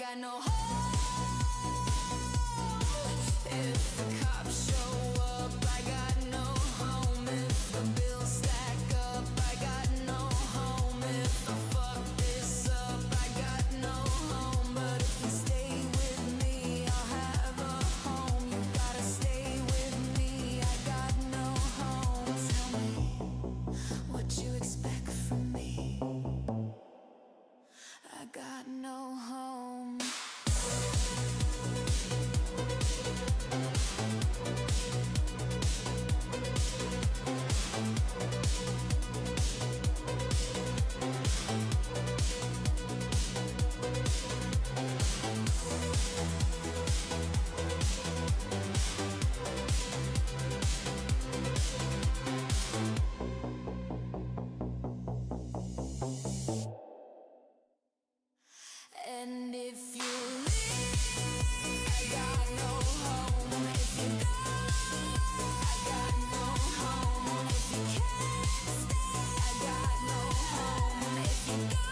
got no home. If the cops show up, I got no home. If the bills stack up, I got no home. If I fuck this up, I got no home. But if you stay with me, I'll have a home. You gotta stay with me, I got no home. Tell me what you expect from me. I got no home. And if you leave, I got no home. If you go, I got no home. If you can't stay, I got no home. If you go,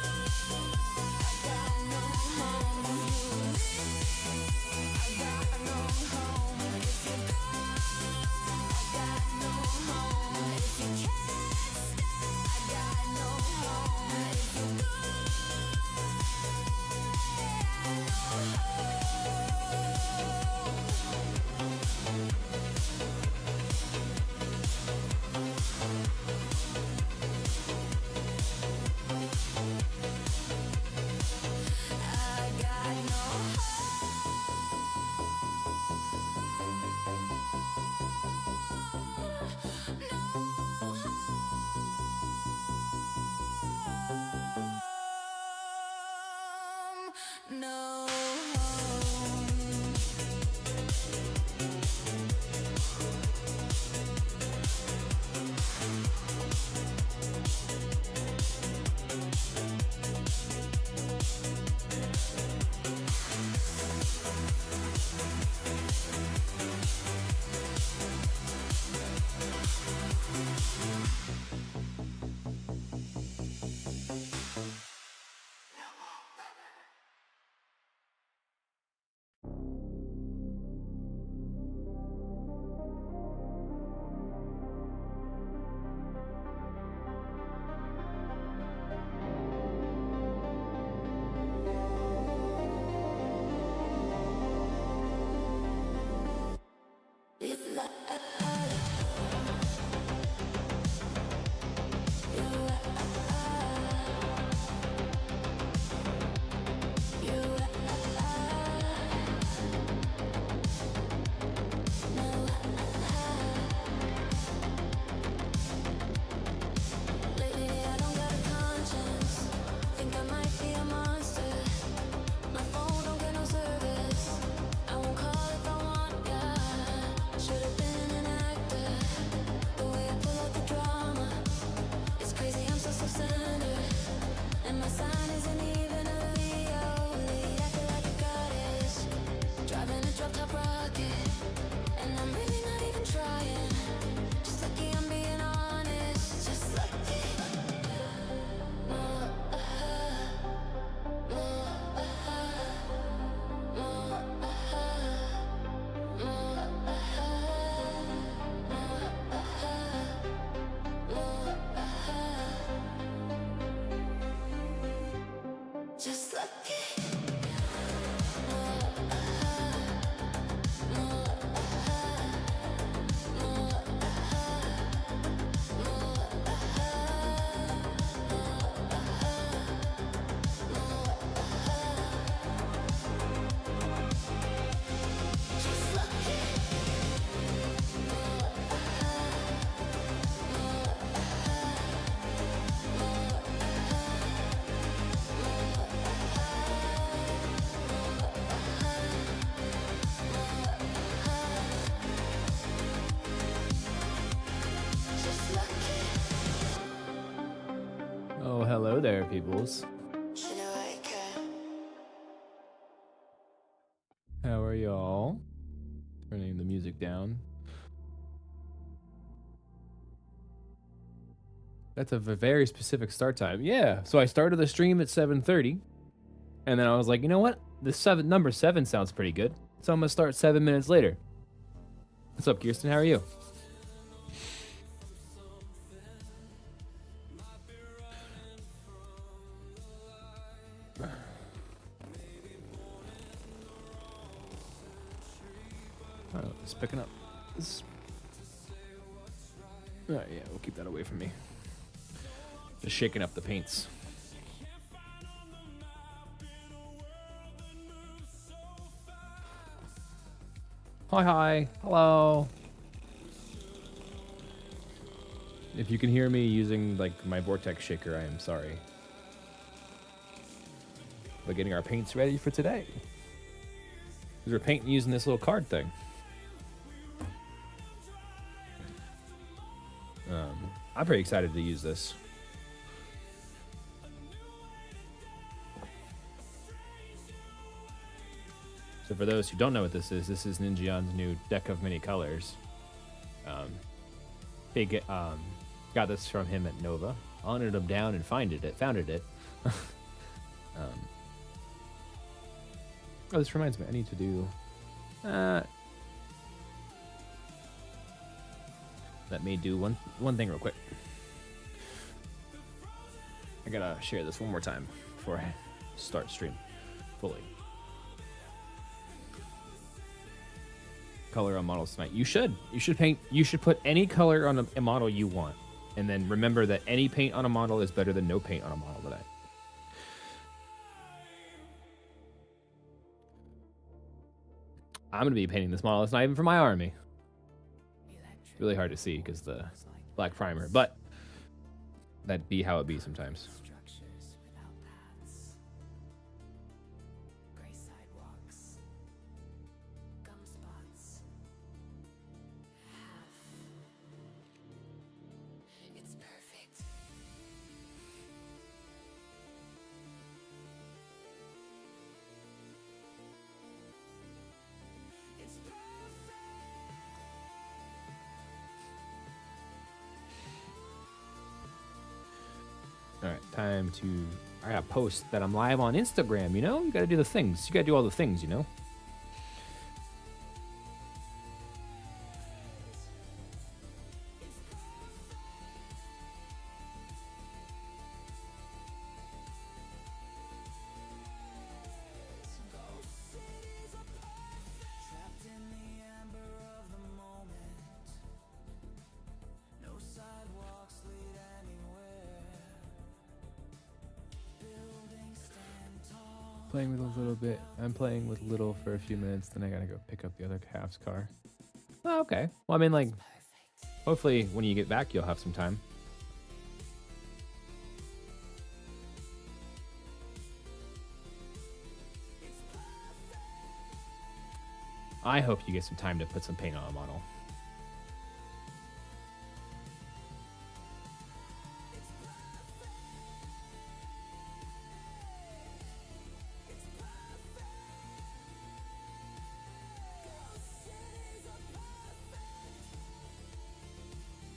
I got no home. If you leave, I got no home. If you go, I got no home. If you can't stay, I got no home. If you go, no home. Lately I don't got a conscience. Think I might be a monster. My phone don't get no service. I won't call if I want ya. Should've been an actor. The way I pull out the drama, it's crazy. I'm so self-centered, and my sign isn't even a Leo. Lately I feel like a goddess, driving a drop-top rocket, and I'm really not even trying. Just lucky I'm being honest. Just lucky. Just lucky. Just lucky. Just lucky. Oh, hello there, peoples. You know I can. How are y'all? Turning the music down. That's a very specific start time. Yeah, so I started the stream at 7:30, and then I was like, you know what? number 7 sounds pretty good. So I'm gonna start 7 minutes later. What's up, Kirsten? How are you? Oh, it's picking up. Alright, yeah, we'll keep that away from me. Just shaking up the paints. Hi, hello. If you can hear me using like my vortex shaker, I am sorry. We're getting our paints ready for today. We're painting using this little card thing. I'm pretty excited to use this. So for those who don't know what this is Ninjaon's new deck of many colors. Got this from him at Nova. Hunted him down and founded it. Oh, this reminds me, I need to do... let me do one thing real quick. I gotta share this one more time before I start stream fully. Color on models tonight. You should paint. You should put any color on a model you want, and then remember that any paint on a model is better than no paint on a model today. I'm gonna be painting this model. It's not even for my army. It's really hard to see because the black primer, but that be how it be sometimes. All right, time to... I gotta post that I'm live on Instagram, you know? You gotta do the things. You gotta do all the things, you know? Playing with a little bit. I'm playing with little for a few minutes, then I gotta go pick up the other half's car. Oh, okay. Well, I mean, like, hopefully when you get back, you'll have some time. I hope you get some time to put some paint on a model.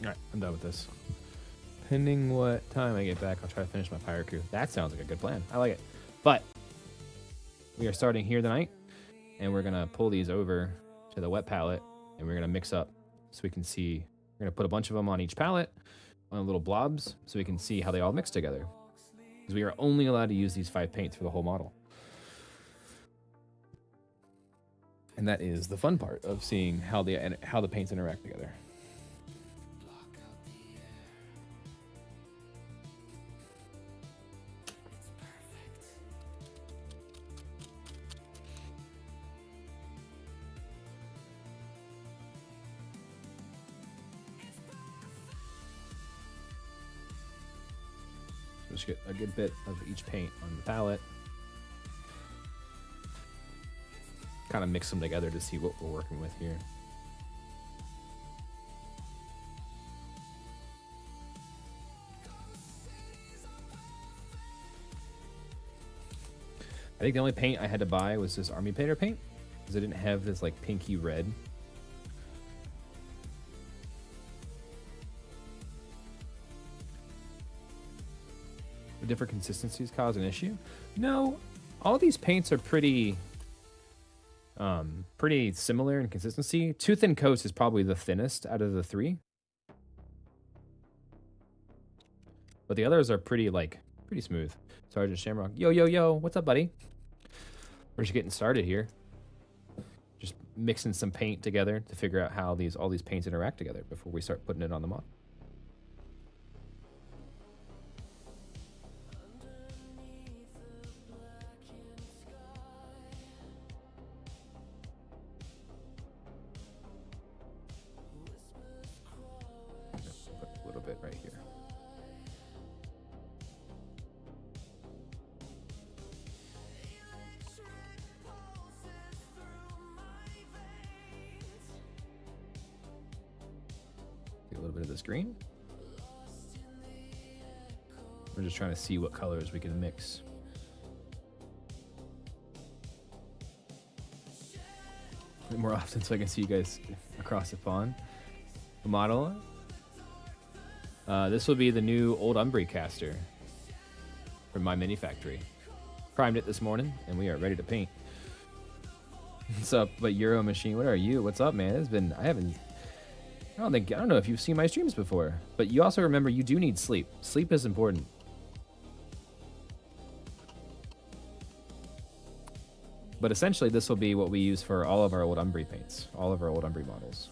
Alright, I'm done with this. Pending what time I get back, I'll try to finish my pirate crew. That sounds like a good plan. I like it. But we are starting here tonight, and we're gonna pull these over to the wet palette, and we're gonna mix up so we can see. We're gonna put a bunch of them on each palette, on little blobs, so we can see how they all mix together. Because we are only allowed to use these 5 paints for the whole model. And that is the fun part of seeing how the paints interact together. Just get a good bit of each paint on the palette. Kind of mix them together to see what we're working with here. I think the only paint I had to buy was this Army Painter paint, because I didn't have this like pinky red. Different consistencies cause an issue? No, all these paints are pretty pretty similar in consistency. Tooth and Coast is probably the thinnest out of the three. But the others are pretty smooth. Sergeant Shamrock. Yo, yo, yo. What's up, buddy? We're just getting started here. Just mixing some paint together to figure out how all these paints interact together before we start putting it on the model. Put a little bit right here. Get a little bit of this green. We're just trying to see what colors we can mix. More often so I can see you guys across the pond. The model. This will be the new Old Umbrey caster from my mini factory. Primed it this morning and we are ready to paint. What's up, but Euro Machine? What are you? What's up, man? It's been I don't know if you've seen my streams before, but you also remember you do need sleep. Sleep is important. But essentially, this will be what we use for all of our Old Umbrey paints, all of our Old Umbrey models.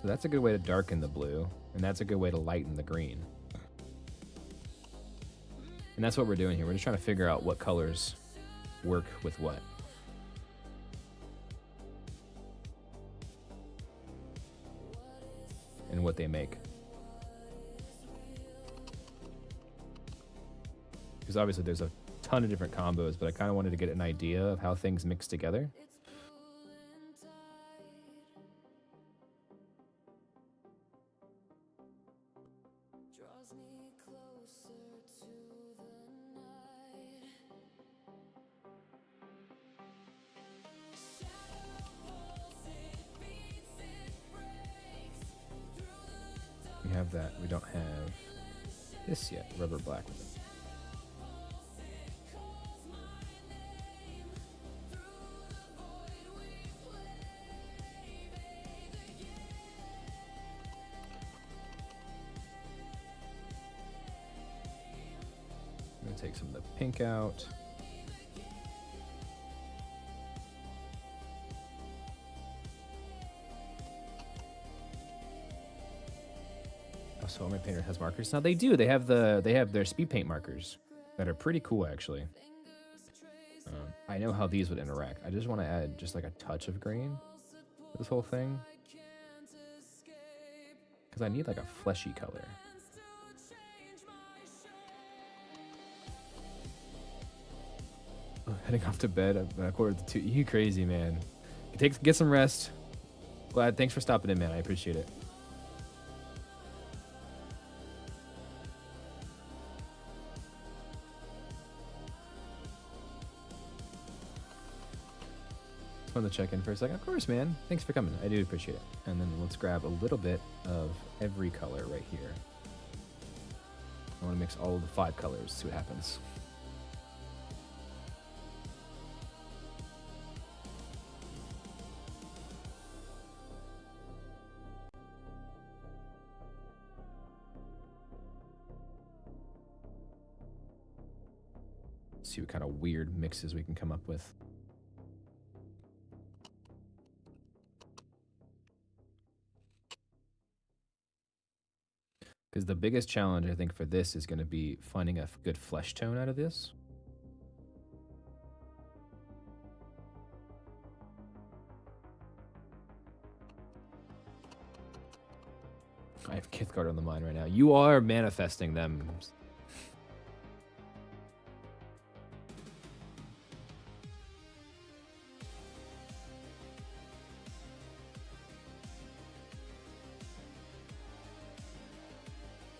So that's a good way to darken the blue, and that's a good way to lighten the green. And that's what we're doing here. We're just trying to figure out what colors work with what. And what they make. Because obviously there's a ton of different combos, but I kind of wanted to get an idea of how things mix together. We have that. We don't have this yet. Rubber black with it. I'm gonna take some of the pink out. So my painter has markers now. They do. They have their speed paint markers that are pretty cool actually. I know how these would interact. I just want to add just like a touch of green to this whole thing because I need like a fleshy color. Heading off to bed at 1:45. You crazy, man. Get some rest. Glad. Thanks for stopping in, man. I appreciate it. To check in for a second. Of course, man. Thanks for coming. I do appreciate it. And then let's grab a little bit of every color right here. I want to mix all of the 5 colors, see what happens. See what kind of weird mixes we can come up with. Because the biggest challenge, I think, for this is going to be finding a good flesh tone out of this. I have Kithgard on the mind right now. You are manifesting them.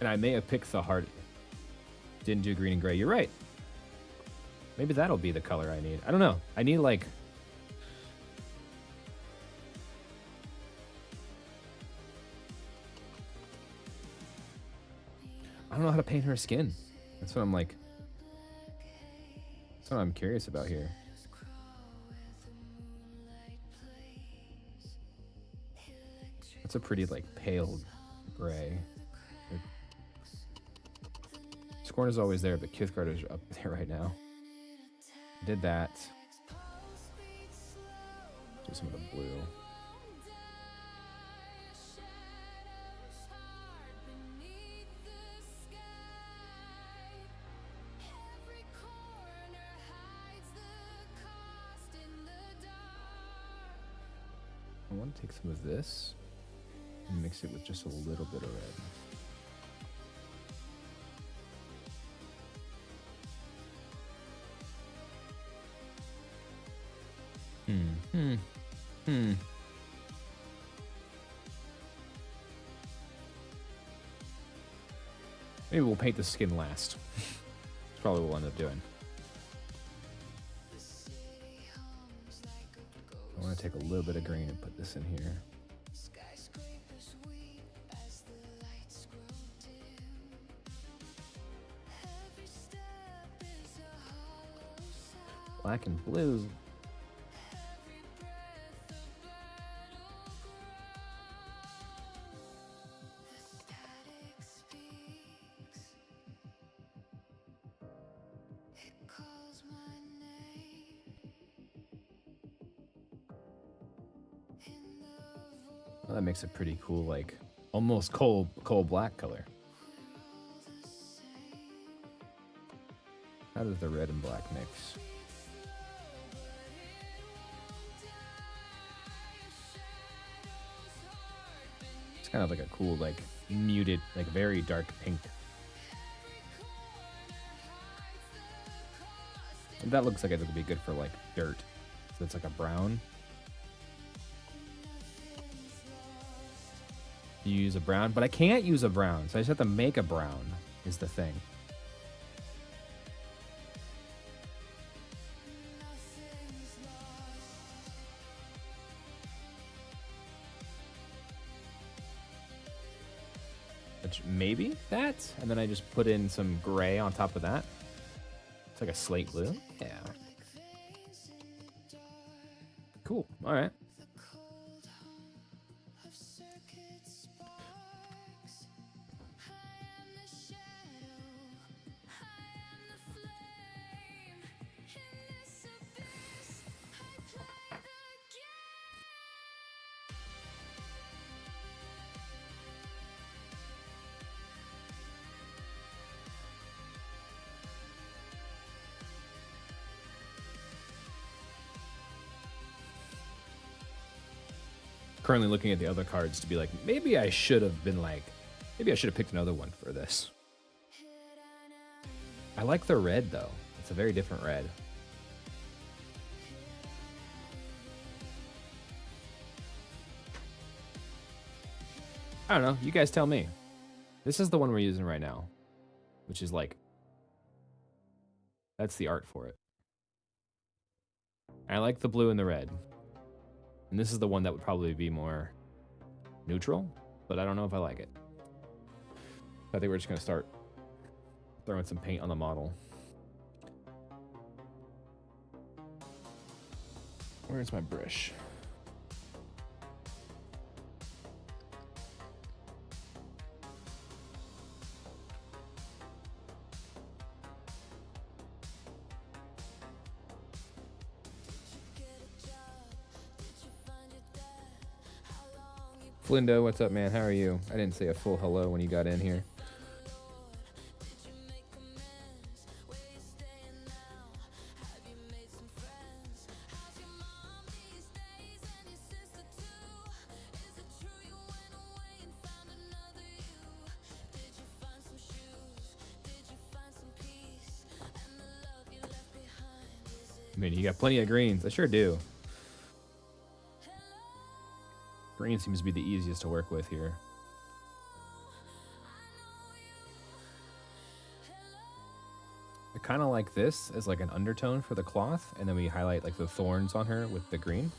And I may have picked the heart. Didn't do green and gray. You're right. Maybe that'll be the color I need. I don't know. I need like... don't know how to paint her skin. That's what I'm like. That's what I'm curious about here. That's a pretty like pale gray. Scorn is always there, but Kithgard is up there right now. Did that. Do some of the blue. I want to take some of this and mix it with just a little bit of red. Maybe we'll paint the skin last. That's probably what we'll end up doing. I want to take a little bit of green and put this in here. Black and blue. Well, that makes a pretty cool, like, almost coal black color. How does the red and black mix? It's kind of like a cool, like, muted, like, very dark pink. And that looks like it would be good for, like, dirt. So it's like a brown. You use a brown, but I can't use a brown, so I just have to make a brown, is the thing. Which maybe that, and then I just put in some gray on top of that. It's like a slate blue. Yeah. Cool. All right. Currently looking at the other cards to be like, maybe I should have picked another one for this. I like the red though. It's a very different red. I don't know. You guys tell me. This is the one we're using right now, which is like, that's the art for it. I like the blue and the red. And this is the one that would probably be more neutral, but I don't know if I like it. I think we're just going to start throwing some paint on the model. Where's my brush? Flindo, what's up, man? How are you? I didn't say a full hello when you got in here. I mean, you got plenty of greens. I sure do. Green seems to be the easiest to work with here. I kind of like this as like an undertone for the cloth, and then we highlight like the thorns on her with the green.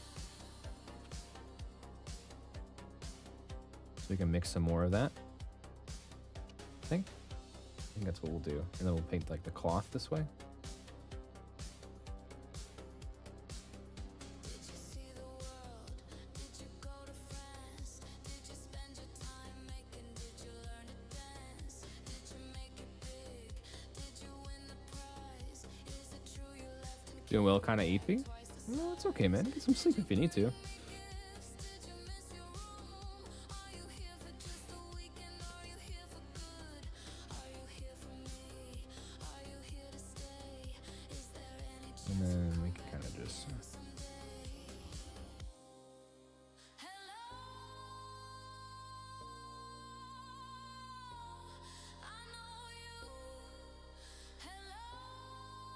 So we can mix some more of that, I think. I think that's what we'll do. And then we'll paint like the cloth this way. Doing well, kind of eepy. No, it's okay, man. Get some sleep if you need to. And then we can kind of just...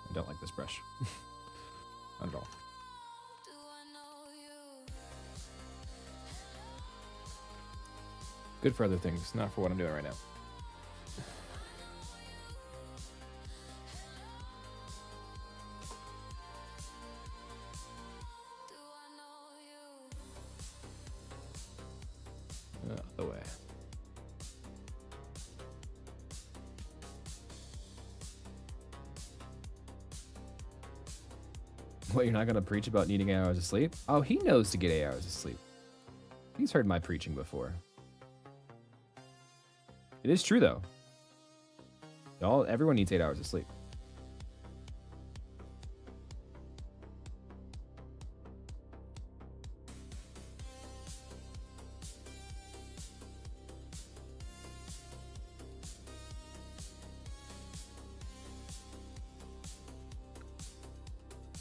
I don't like this brush. Not at all. Good for other things, not for what I'm doing right now. Out of the way. What, you're not going to preach about needing 8 hours of sleep? Oh, he knows to get 8 hours of sleep. He's heard my preaching before. It is true, though. Everyone needs 8 hours of sleep.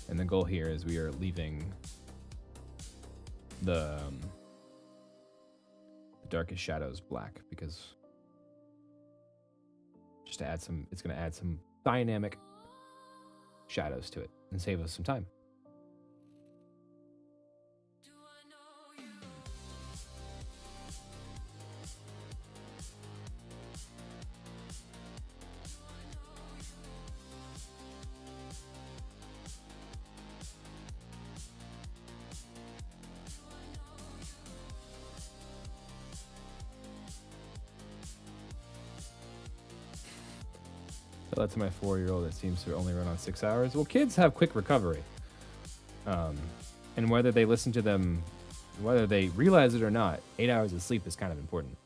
And the goal here is we are leaving the darkest shadows black because just to add some, it's going to add some dynamic shadows to it and save us some time. Tell that to my 4-year-old that seems to only run on 6 hours. Well, kids have quick recovery. And whether they listen to them, whether they realize it or not, 8 hours of sleep is kind of important.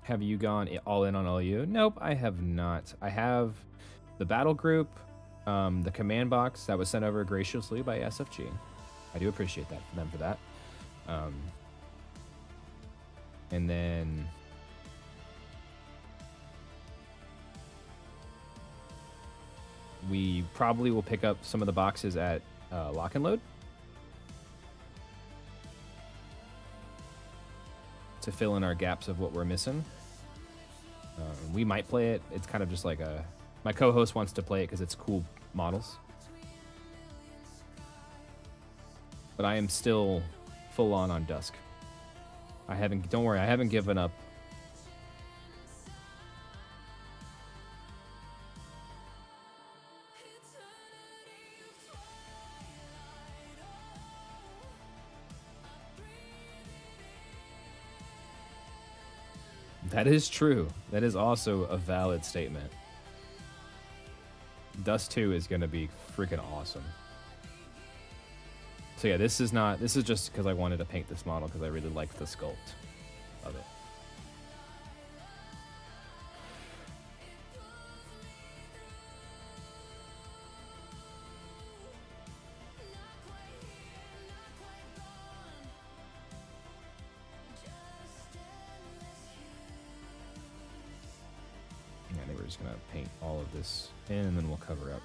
Have you gone all in on LU? Nope, I have not. I have the battle group, the command box that was sent over graciously by SFG. I do appreciate that for them for that. And then we probably will pick up some of the boxes at Lock and Load to fill in our gaps of what we're missing. We might play it. It's kind of just like my co-host wants to play it because it's cool models. But I am still full on Dusk. Don't worry, I haven't given up. That is true. That is also a valid statement. Dust 2 is going to be freaking awesome. So yeah, this is just because I wanted to paint this model because I really like the sculpt of it. I think we're just going to paint all of this in and then we'll cover up.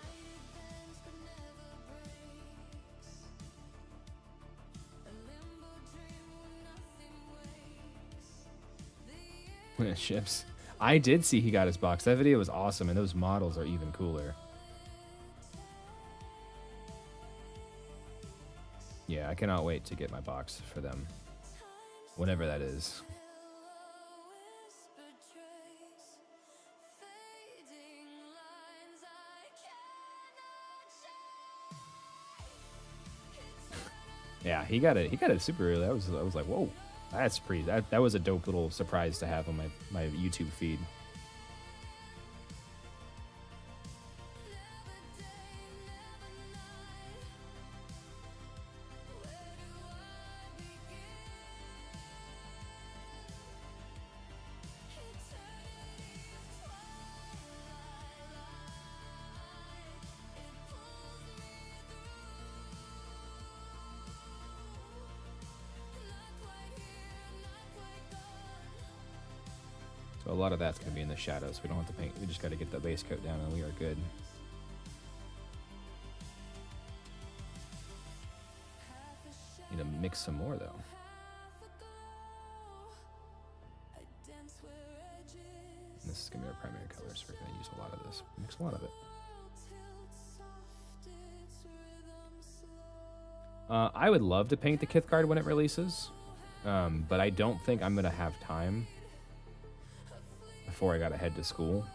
When it ships. I did see he got his box. That video was awesome, and those models are even cooler. Yeah, I cannot wait to get my box for them. Whenever that is. Yeah, he got it. He got it super early. I was like, whoa, that's pretty. That was a dope little surprise to have on my YouTube feed. So a lot of that's going to be in the shadows. We don't have to paint. We just got to get the base coat down and we are good. Need to mix some more though. And this is going to be our primary color, so we're going to use a lot of this. Mix a lot of it. I would love to paint the Kith card when it releases, but I don't think I'm going to have time before I got to head to school.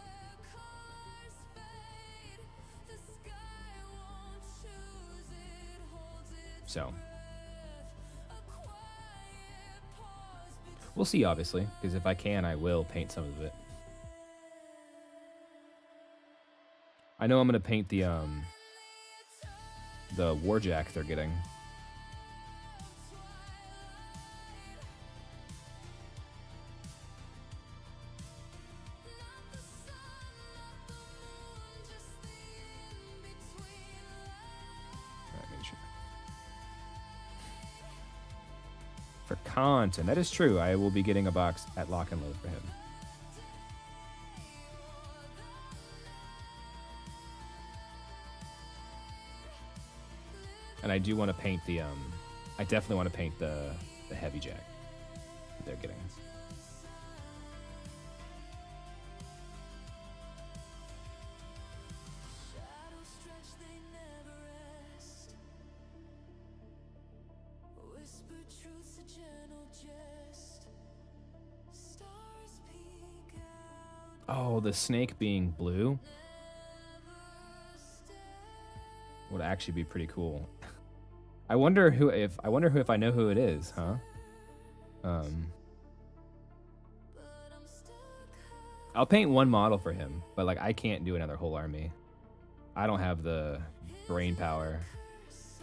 So we'll see, obviously, because if I can, I will paint some of it. I know I'm going to paint the Warjack they're getting. For content, that is true. I will be getting a box at Lock and Load for him. And I do want to paint the I definitely want to paint the Heavy Jack that they're getting. Oh, the snake being blue would actually be pretty cool. I wonder if I know who it is, huh? I'll paint one model for him, but like I can't do another whole army. I don't have the brain power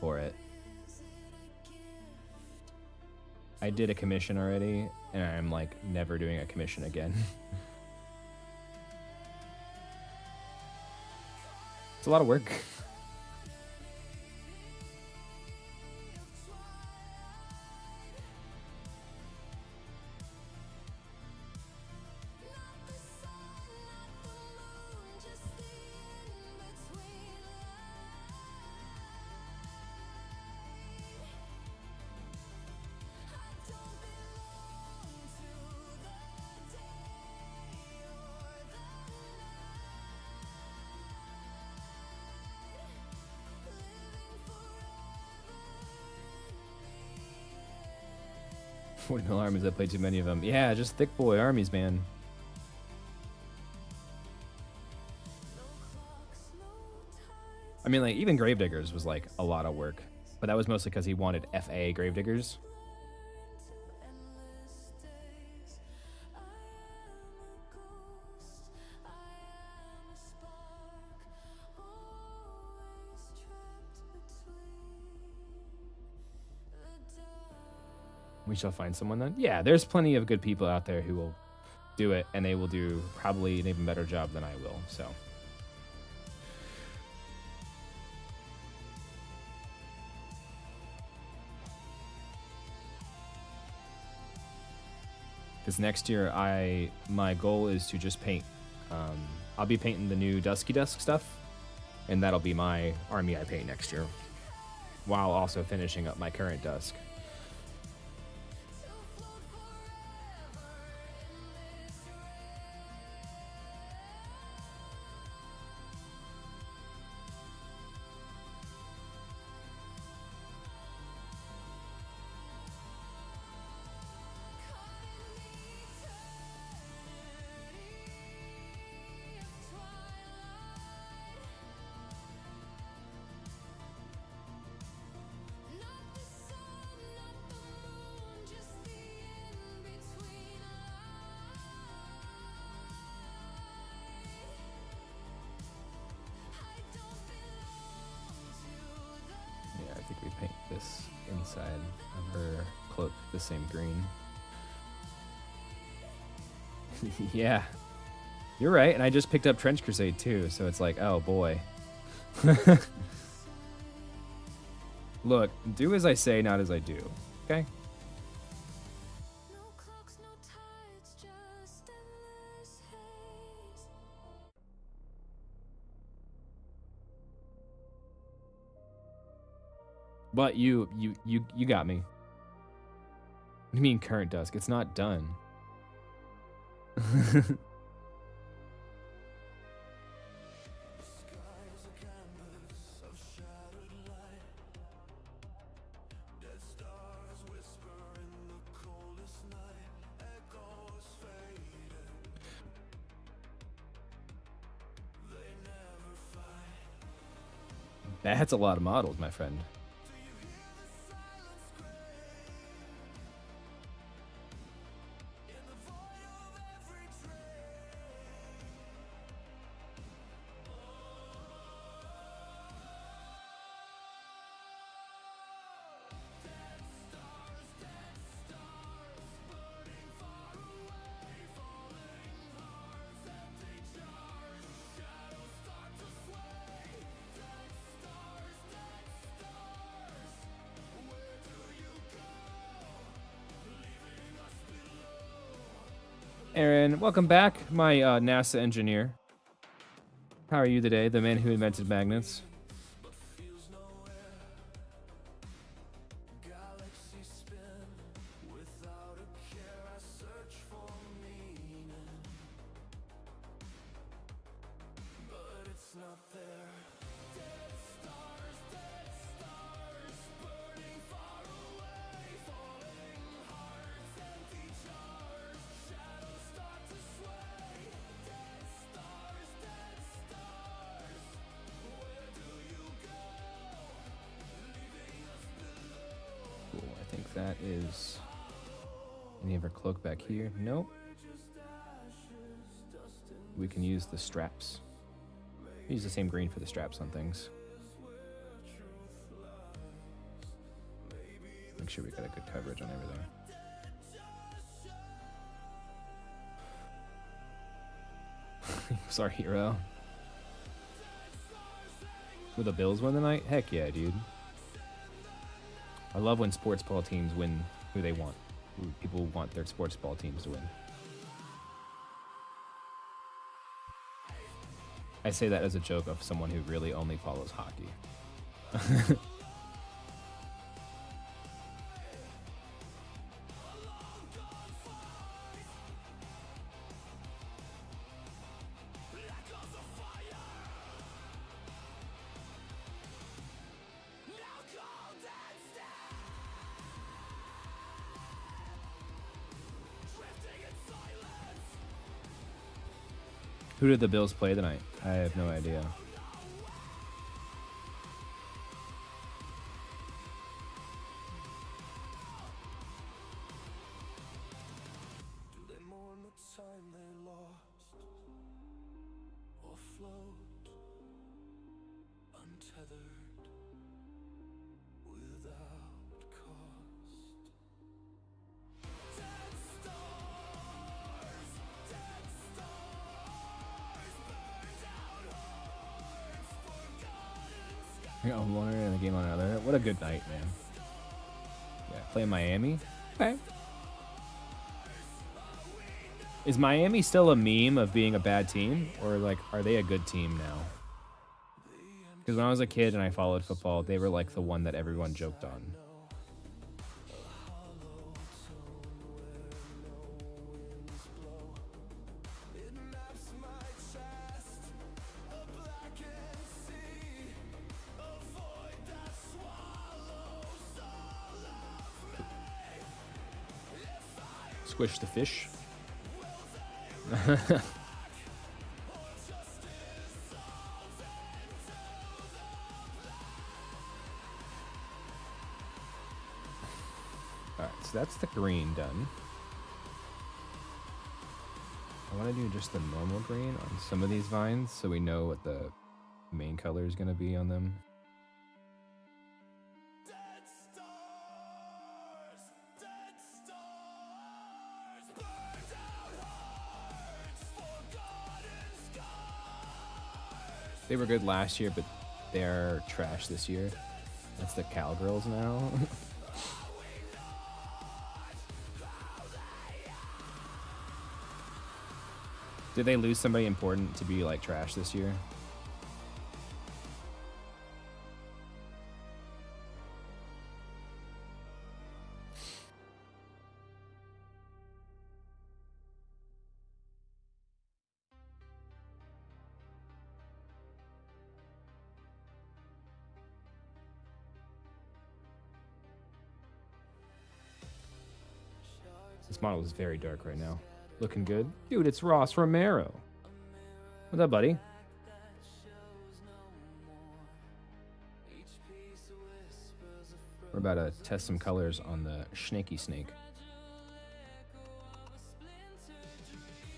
for it. I did a commission already, and I'm like never doing a commission again. It's a lot of work. $40 armies, I played too many of them. Yeah, just thick boy armies, man. I mean, like, even Gravediggers was, like, a lot of work. But that was mostly because he wanted FA Gravediggers. We shall find someone then. Yeah, there's plenty of good people out there who will do it, and they will do probably an even better job than I will, so. Because next year, my goal is to just paint. I'll be painting the new Dusky Dusk stuff, and that'll be my army I paint next year, while also finishing up my current Dusk. inside of her cloak the same green. Yeah. You're right, and I just picked up Trench Crusade too, so it's like, oh boy. Look, do as I say, not as I do. Okay? No clocks, no tides, just endless haze. But you got me. You mean current dusk? It's not done. That's a lot of models, my friend. Aaron, welcome back, my NASA engineer. How are you today, the man who invented magnets? That is any of our cloak back here. Nope. We can use the straps. Use the same green for the straps on things. Make sure we got a good coverage on everything. Sorry, hero. Will the Bills win tonight? Heck yeah, dude. I love when sports ball teams win who they want. People want their sports ball teams to win. I say that as a joke of someone who really only follows hockey. Who did the Bills play tonight? I have no idea. On one and a game on another. What a good night, man. Yeah, playing Miami. Okay. Is Miami still a meme of being a bad team, or like, are they a good team now? Because when I was a kid and I followed football, they were like the one that everyone joked on. Squish the fish. Alright, so that's the green done. I want to do just the normal green on some of these vines so we know what the main color is going to be on them. They were good last year, but they're trash this year. That's the Cowgirls now. Did they lose somebody important to be like trash this year? This model is very dark right now. Looking good. Dude, it's Ross Romero. What's up, buddy? We're about to test some colors on the Snaky Snake.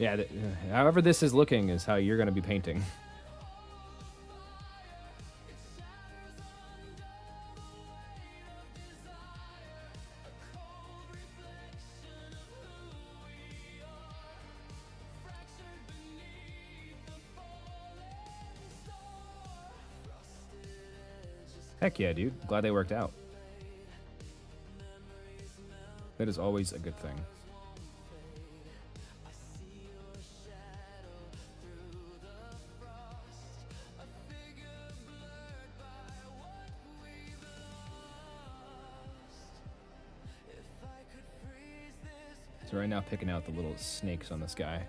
Yeah, however this is looking is how you're going to be painting. Heck yeah, dude. Glad they worked out. That is always a good thing. So right now picking out the little snakes on the sky.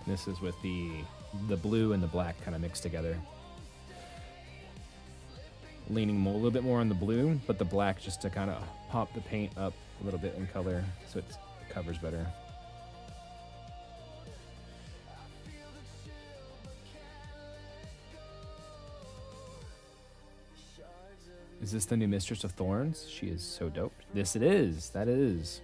This is with the blue and the black kind of mixed together. Leaning a little bit more on the blue, but the black just to kind of pop the paint up a little bit in color so it covers better. Is this the new Mistress of Thorns? She is so dope. This it is. That is.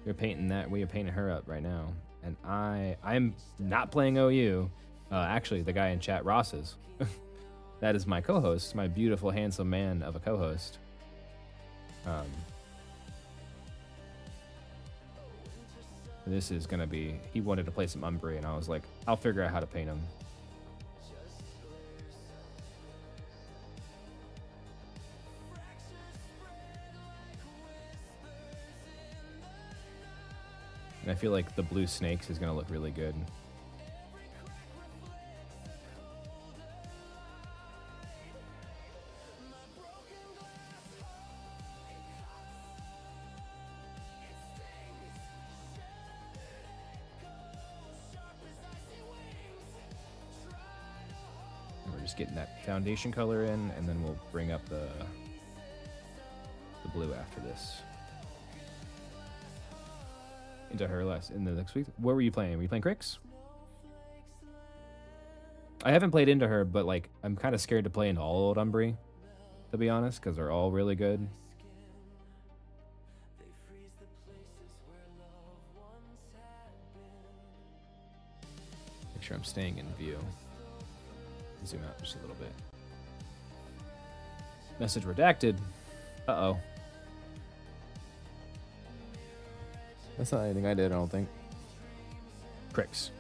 We're painting that. We are painting her up right now. And I'm not playing OU. Actually, the guy in chat, Ross is. That is my co-host, my beautiful, handsome man of a co-host. This is gonna be. He wanted to play some Umbrey, and I was like, I'll figure out how to paint him. And I feel like the blue snakes is going to look really good. And we're just getting that foundation color in, and then we'll bring up the blue after this. Into her in the next week. What were you playing? Were you playing Crix? I haven't played into her, but like I'm kind of scared to play into all Old Umbrey, to be honest, because they're all really good. Make sure I'm staying in view. Zoom out just a little bit. Message redacted. Uh-oh. That's not anything I did, I don't think. Crix.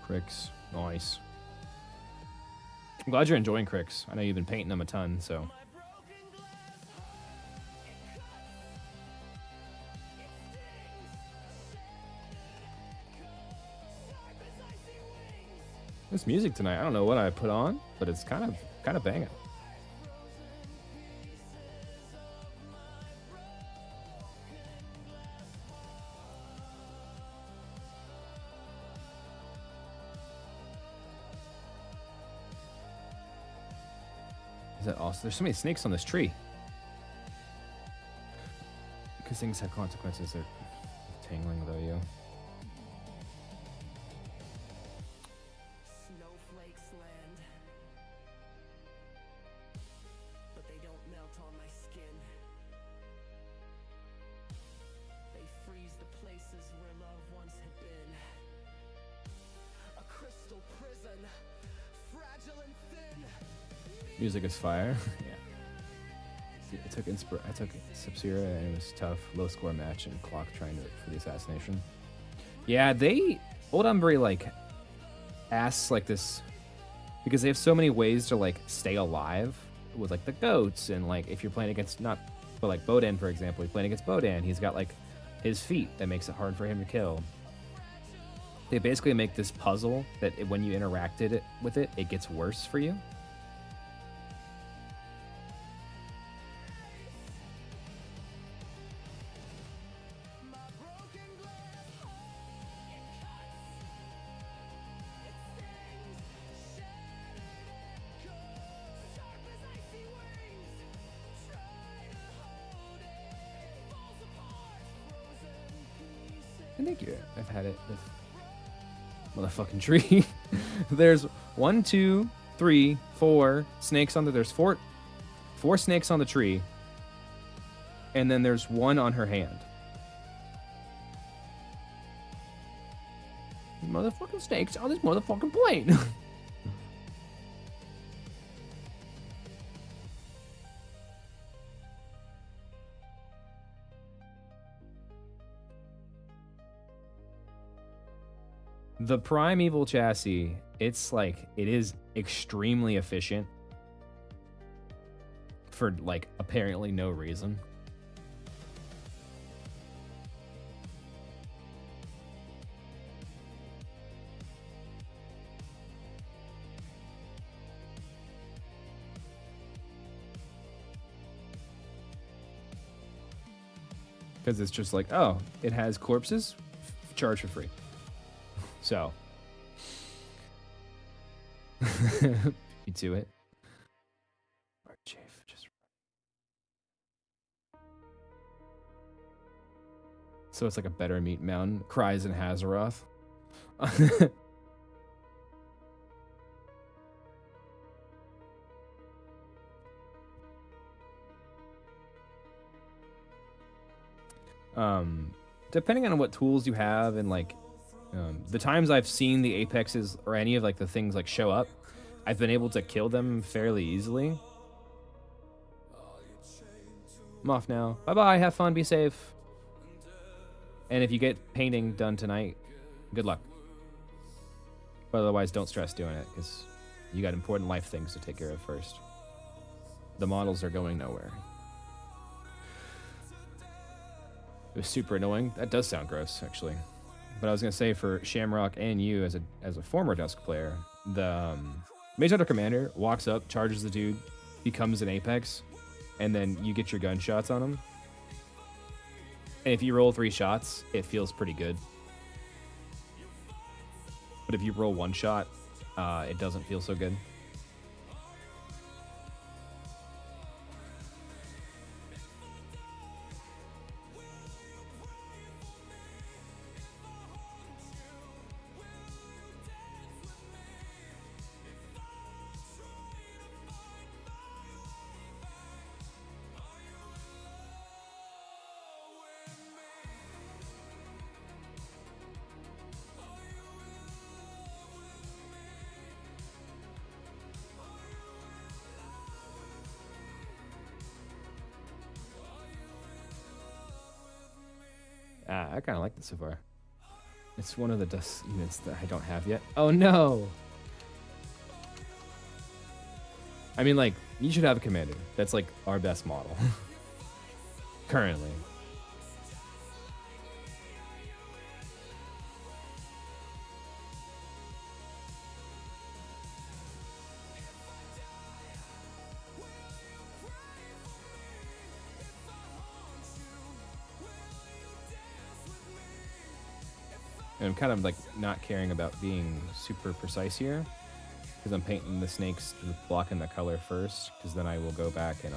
Crix. Nice. I'm glad you're enjoying Crix. I know you've been painting them a ton, so. This music tonight, I don't know what I put on, but it's kind of banging. that also? There's so many snakes on this tree. Because things have consequences. They're tangling though, you. Snowflakes land, but they don't melt on my skin. They freeze the places where love once had been. A crystal prison, fragile and thin. Music is fire. Yeah. I took Sub-Zero and it was tough. Low score match and clock trying to for the assassination. Yeah, Old Umbrey like asks like this because they have so many ways to like stay alive with like the goats and like if you're playing against but like Bodan for example, you're playing against Bodan, he's got like his feet that makes it hard for him to kill. They basically make this puzzle that when you interacted with it, it gets worse for you. And thank you. I've had it with motherfucking tree. There's 1, 2, 3, 4 snakes on there's four snakes on the tree. And then there's one on her hand. Motherfucking snakes on this motherfucking plane. The Primeval chassis, it is extremely efficient for like apparently no reason. Because it's just like, oh, it has corpses, charge for free. So, you to it. So it's like a better meat mountain. Cries in Hazaroth. Depending on what tools you have and like the times I've seen the apexes or any of like the things like show up, I've been able to kill them fairly easily. I'm off now. Bye bye. Have fun. Be safe. And if you get painting done tonight, good luck. But otherwise, don't stress doing it because you got important life things to take care of first. The models are going nowhere. It was super annoying. That does sound gross, actually. But I was gonna say for Shamrock and you as a former Dusk player, the Mage Hunter Commander walks up, charges the dude, becomes an Apex, and then you get your gunshots on him. And if you roll 3 shots, it feels pretty good. But if you roll 1 shot, it doesn't feel so good. I kind of like this so far. It's one of the dust units that I don't have yet. Oh no! I mean, like, you should have a commander. That's like our best model. Currently. And I'm kind of like not caring about being super precise here. because I'm painting the snakes, blocking the color first, because then I will go back and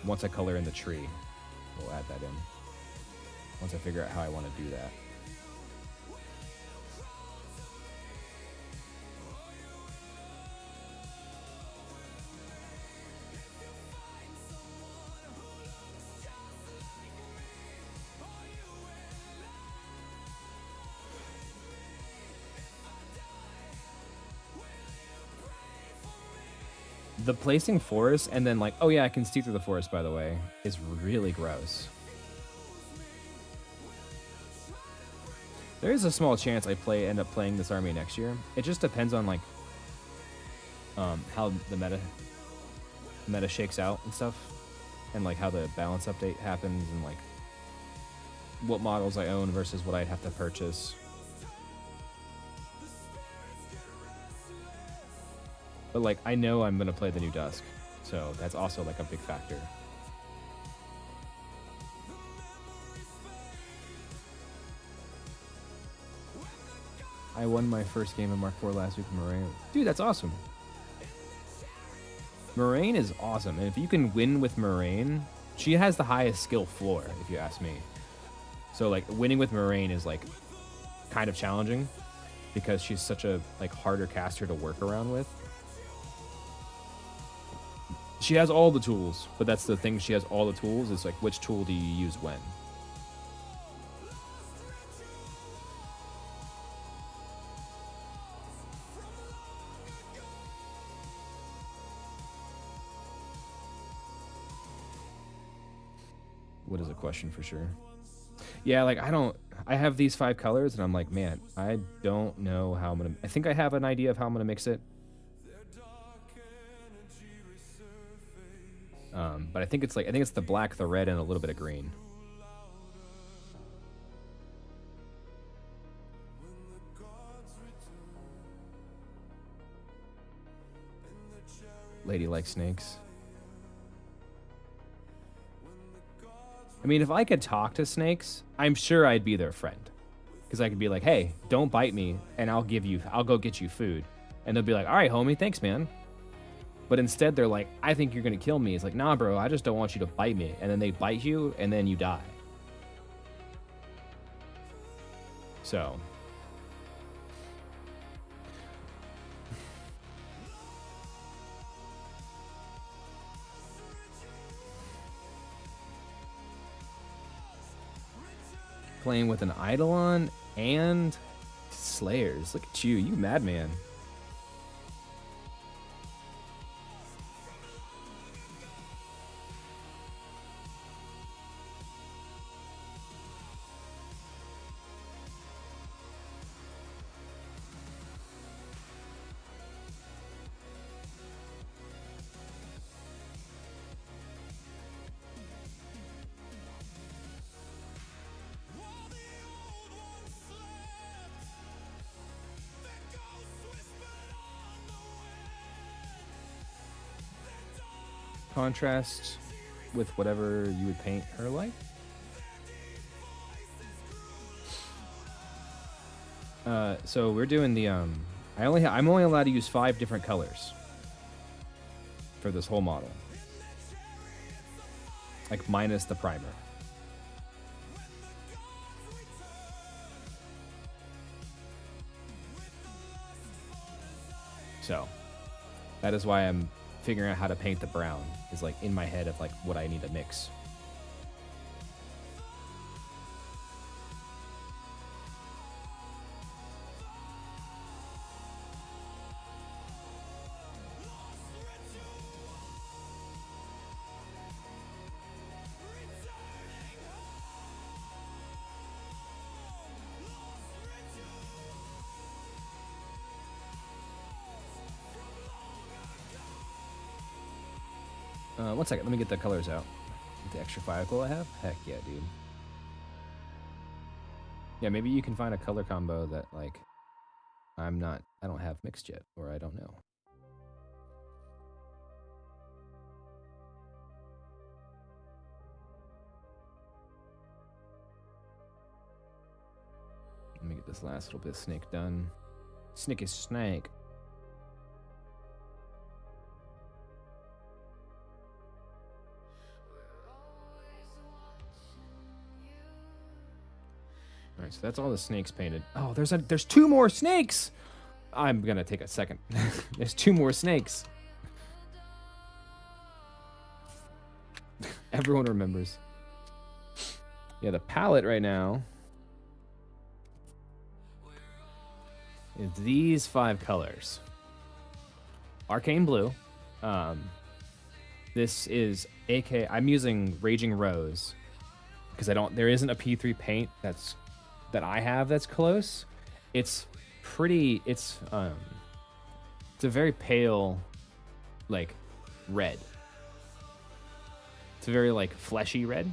once I color in the tree, we'll add that in. Once I figure out how I want to do that. The placing forest and then like, oh yeah, I can see through the forest, by the way, is really gross. There is a small chance I end up playing this army next year. It just depends on like how the meta shakes out and stuff, and like how the balance update happens, and like what models I own versus what I'd have to purchase. But like I know I'm gonna play the new Dusk, so that's also like a big factor. I won my first game in Mark IV last week with Moraine. Dude, that's awesome. Moraine is awesome, and if you can win with Moraine, she has the highest skill floor, if you ask me. So like winning with Moraine is like kind of challenging because she's such a like harder caster to work around with. She has all the tools, but that's the thing, she has all the tools. It's like, which tool do you use when? What is a question for sure? Yeah, like I have these 5 colors and I'm like, man, I don't know how I'm gonna, I think I have an idea of how I'm gonna mix it. But I think it's the black, the red, and a little bit of green. Lady likes snakes. I mean, if I could talk to snakes, I'm sure I'd be their friend. Because I could be like, hey, don't bite me, and I'll go get you food. And they'll be like, all right, homie, thanks, man. But instead, they're like, I think you're going to kill me. It's like, nah, bro, I just don't want you to bite me. And then they bite you, and then you die. So. Playing with an Eidolon and Slayers. Look at you, you madman. Contrast with whatever you would paint her like. So we're doing the I'm only allowed to use 5 different colors for this whole model, like minus the primer. So that is why I'm figuring out how to paint the brown, is like in my head of like what I need to mix. One second, let me get the colors out. With the extra 5 gold I have? Heck yeah, dude. Yeah, maybe you can find a color combo that, like, I don't have mixed yet, or I don't know. this last little bit of snake done. Snicky snake. All right, so that's all the snakes painted. Oh, there's 2 more snakes. I'm gonna take a second. There's 2 more snakes. Everyone remembers. Yeah, the palette right now is these 5 colors. Arcane blue. This is I'm using Raging Rose because there isn't a P3 paint that I have that's close. It's pretty, it's a very pale, like, red. It's a very, like, fleshy red.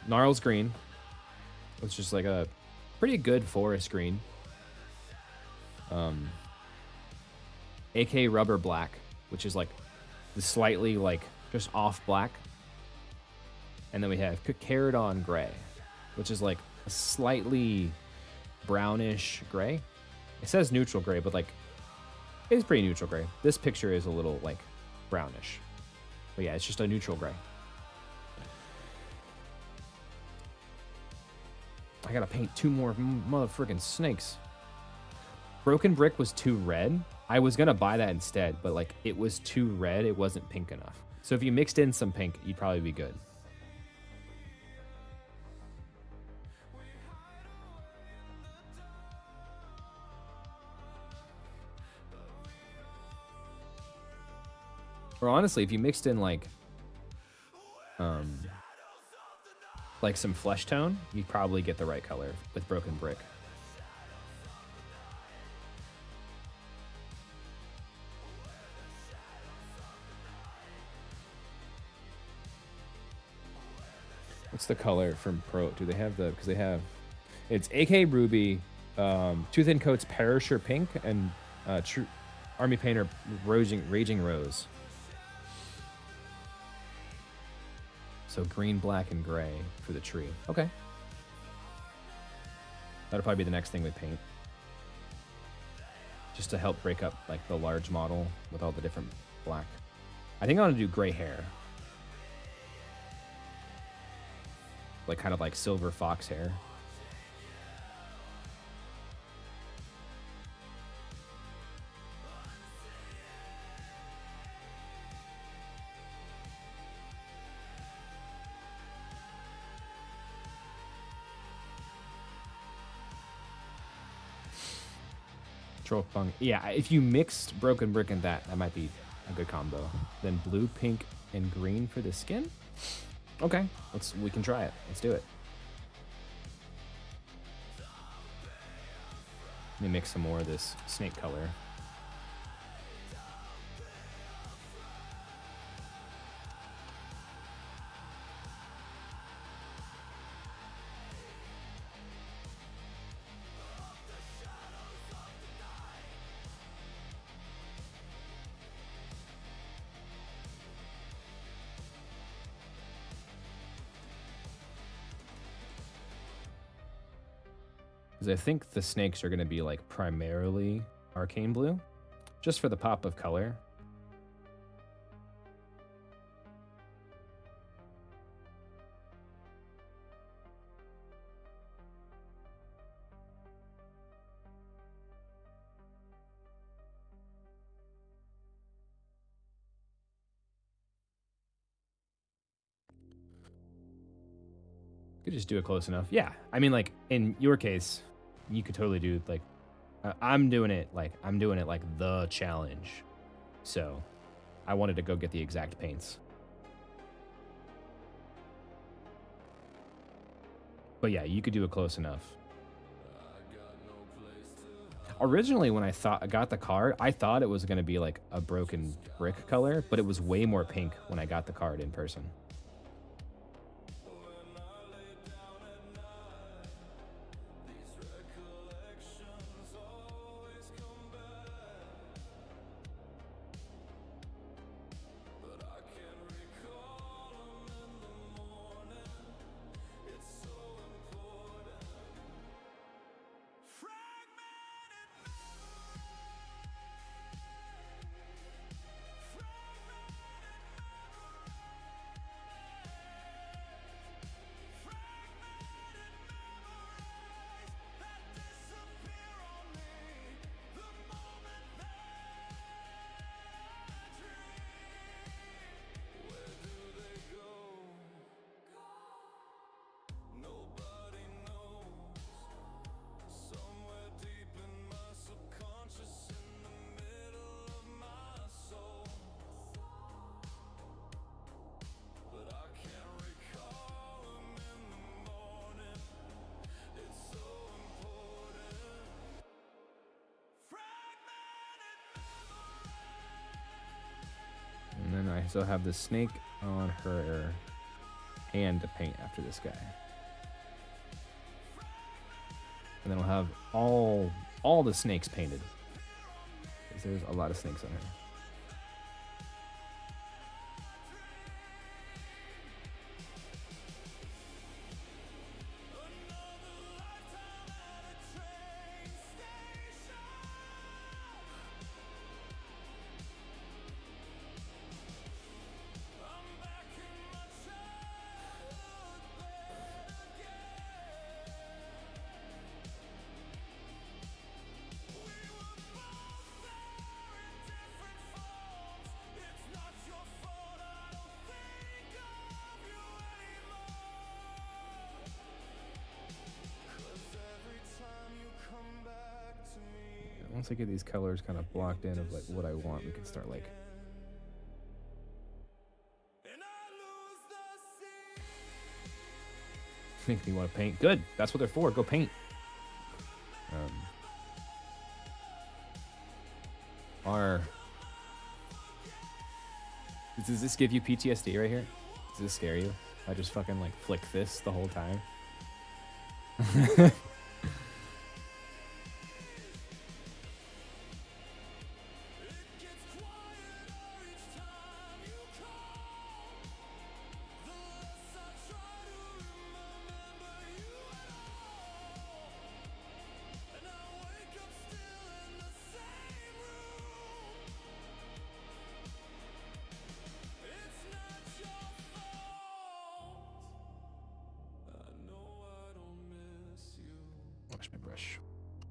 Gnarls green, which is like a pretty good forest green. AK rubber black, which is like the slightly like just off black. And then we have Caradon gray, which is like a slightly brownish gray. It says neutral gray, but like it's pretty neutral gray. This picture is a little like brownish. But yeah, it's just a neutral gray. I gotta paint 2 more motherfucking snakes. Broken Brick was too red. I was gonna buy that instead, but like it was too red. It wasn't pink enough. So if you mixed in some pink, you'd probably be good. Or honestly, if you mixed in like some flesh tone, you'd probably get the right color with Broken Brick. What's the color from Pro? Do they have because they have, it's AK Ruby, Tooth and Coat's Perisher Pink, and True Army Painter Raging Rose. So green, black, and gray for the tree. Okay. That'll probably be the next thing we paint. Just to help break up like the large model with all the different black. I think I want to do gray hair. Like kind of like silver fox hair. Yeah, if you mixed Broken Brick and that might be a good combo. Then blue, pink, and green for the skin? Okay, we can try it. Let's do it. Let me mix some more of this snake color. Because I think the snakes are going to be like primarily arcane blue, just for the pop of color. Could just do it close enough. Yeah, I mean, like in your case, you could totally do like I'm doing it like the challenge. So I wanted to go get the exact paints. But yeah, you could do it close enough. Originally, when I got the card, I thought it was going to be like a Broken Brick color, but it was way more pink when I got the card in person. I still have the snake on her hand to paint after this guy. And then I'll have all the snakes painted. Because there's a lot of snakes on her. Once I get these colors kind of blocked in of like what I want, we can start like make me want to paint. Good, that's what they're for. Go paint. Does this give you PTSD right here? Does this scare you? I just fucking like flick this the whole time. Wash my brush.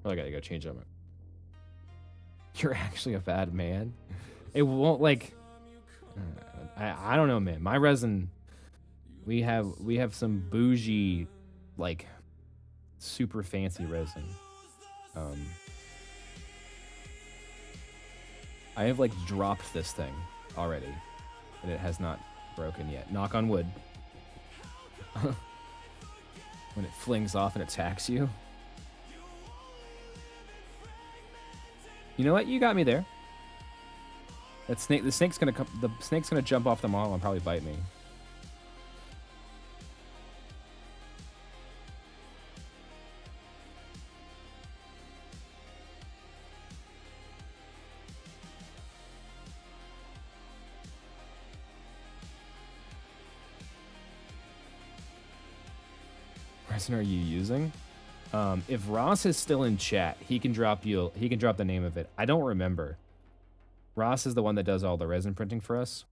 Oh, I gotta go change up. You're actually a bad man. It won't like. I don't know, man. My resin. We have some bougie, like, super fancy resin. I have like dropped this thing already, and it has not broken yet. Knock on wood. When it flings off and attacks you. You know what? You got me there. That snake. The snake's gonna come. The snake's gonna jump off the model and probably bite me. What resin are you using? If Ross is still in chat, he can drop the name of it. I don't remember. Ross is the one that does all the resin printing for us.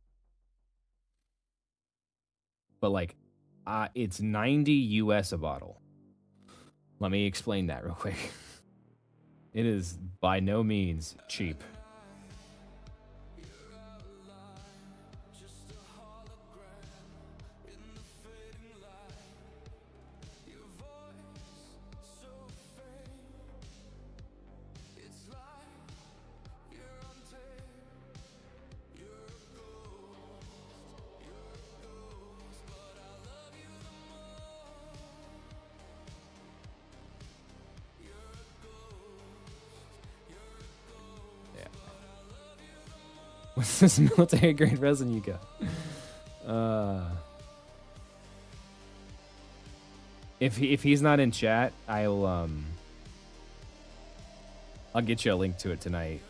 But like, it's 90 US a bottle. Let me explain that real quick. It is by no means cheap. What's this military grade resin you got? If he's not in chat, I'll get you a link to it tonight.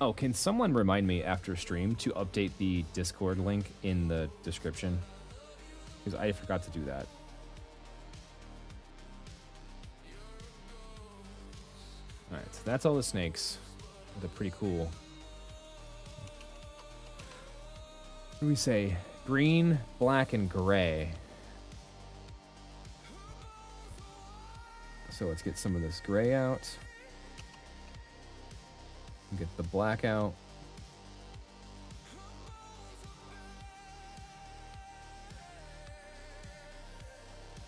Oh, can someone remind me after stream to update the Discord link in the description? Because I forgot to do that. Alright, so that's all the snakes. They're pretty cool. What do we say? Green, black, and gray. So let's get some of this gray out. Get the black out.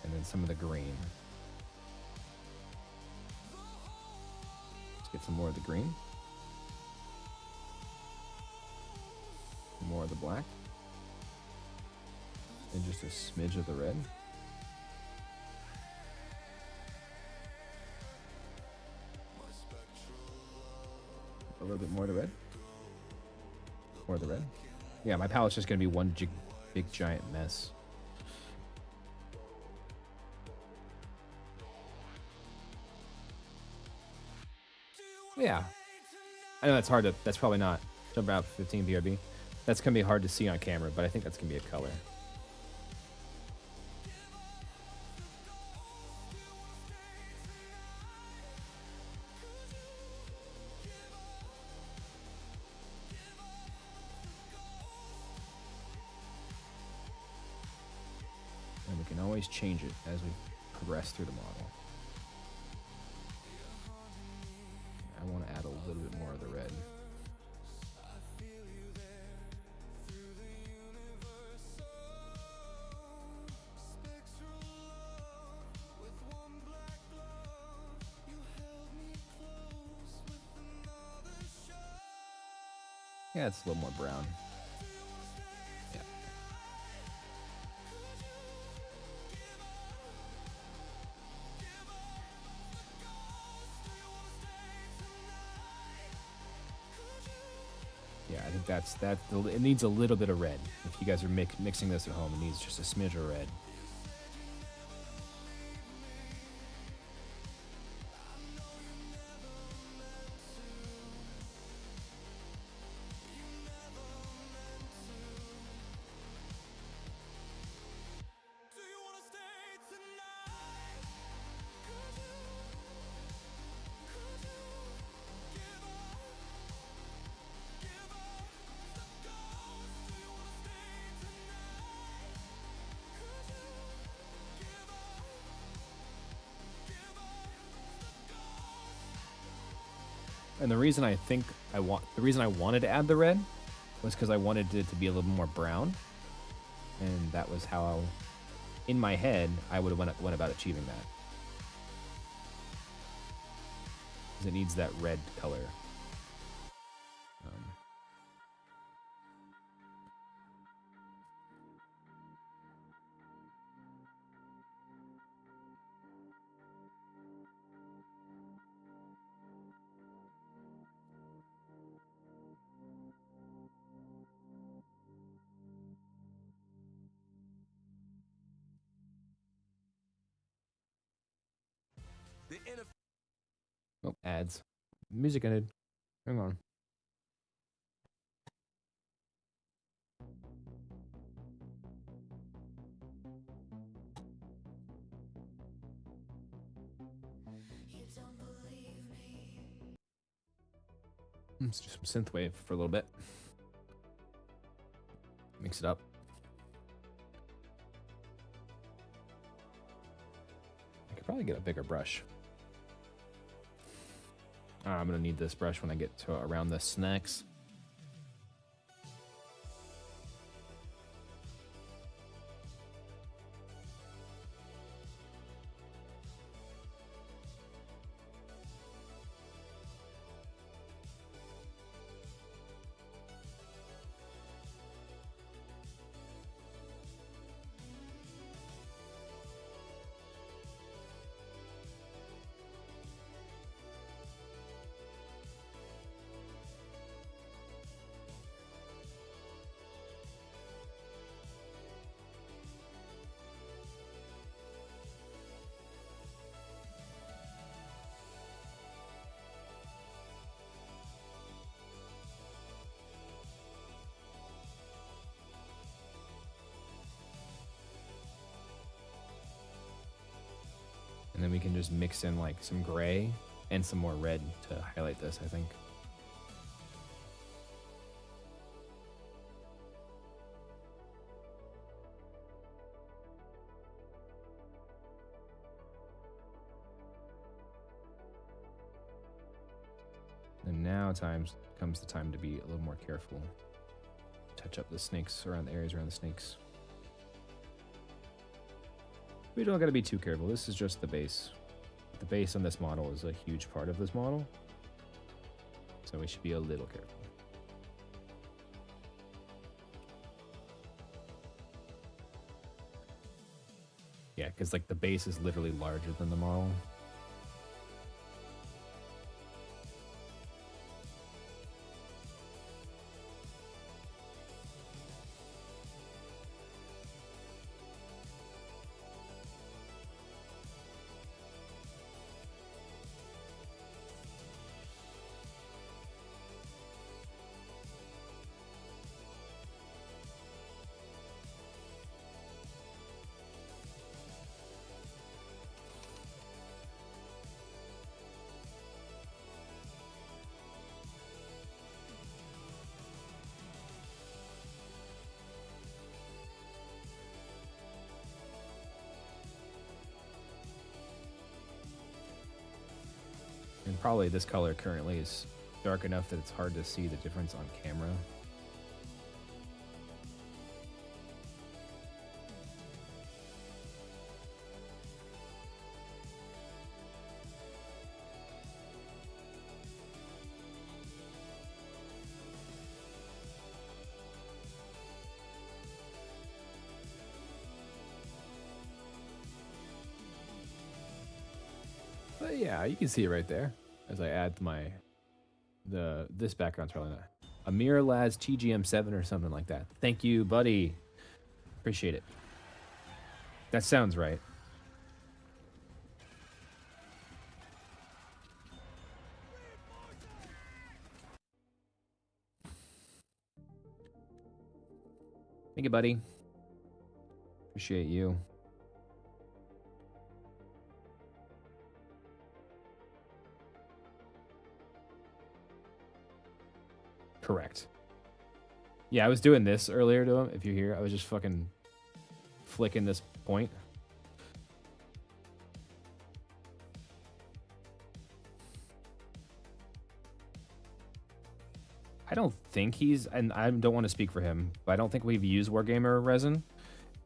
And then and some of the green. Let's get some more of the green. More of the black. And just a smidge of the red. A little bit more of the red. More of the red. Yeah, my palette's just gonna be one big giant mess. Yeah. I know that's hard to, that's probably not jump out 15 BRB. That's gonna be hard to see on camera, but I think that's gonna be a color. And we can always change it as we progress through the model. I want to add a little bit more of the red. Yeah, it's a little more brown. Yeah. Yeah, I think that's that. It needs a little bit of red. If you guys are mixing this at home, it needs just a smidge of red. And the reason I wanted to add the red was because I wanted it to be a little more brown, and that was how, in my head, I would have went about achieving that. Because it needs that red color. Oh, ads. Music ended. Hang on. Let's do some synthwave for a little bit. Mix it up. I could probably get a bigger brush. I'm gonna need this brush when I get to around the snacks. And then we can just mix in like some gray and some more red to highlight this, I think. And now comes the time to be a little more careful. Touch up the snakes around the areas around the snakes. We don't got to be too careful. This is just the base. The base on this model is a huge part of this model. So we should be a little careful. Yeah, because like the base is literally larger than the model. And probably this color currently is dark enough that it's hard to see the difference on camera. But yeah, you can see it right there as I add this background's probably not a Mirror Lads TGM7 or something like that. Thank you, buddy. Appreciate it. That sounds right. Thank you, buddy. Appreciate you. Correct. Yeah, I was doing this earlier to him. If you're here, I was just fucking flicking this point. I don't think he's, and I don't want to speak for him, but I don't think we've used Wargamer resin.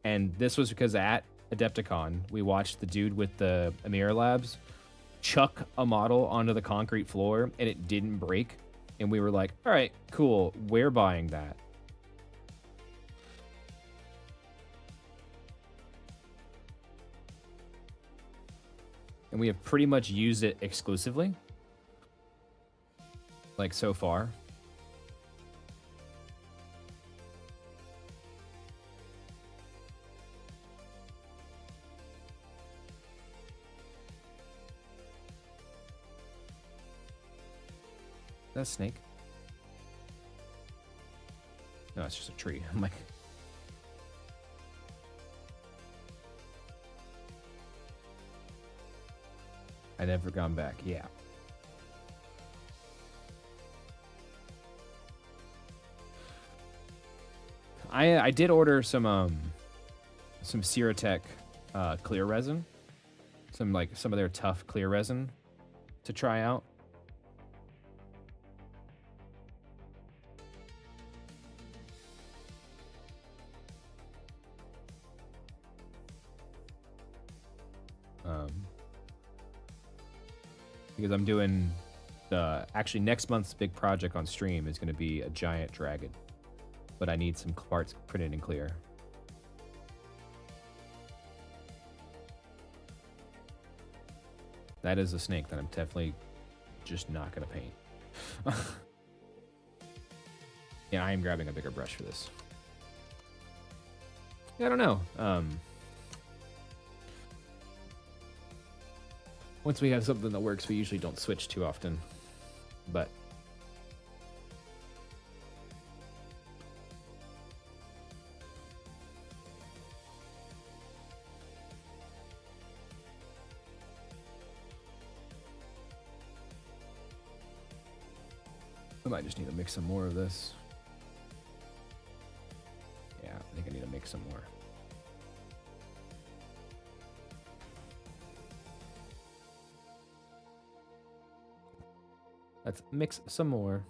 And this was because at Adepticon, we watched the dude with the Amira Labs chuck a model onto the concrete floor and it didn't break. And we were like, all right, cool, we're buying that. And we have pretty much used it exclusively. Like so far. That a snake? No, it's just a tree. I'm like, I never gone back. Yeah. I did order some Ceratec clear resin, some of their tough clear resin to try out. Because I'm doing actually next month's big project on stream is going to be a giant dragon, but I need some parts printed in clear. That is a snake that I'm definitely just not going to paint. Yeah, I am grabbing a bigger brush for this. Yeah, I don't know. Once we have something that works, we usually don't switch too often, but I might just need to mix some more of this. Yeah, I think I need to mix some more. Let's mix some more.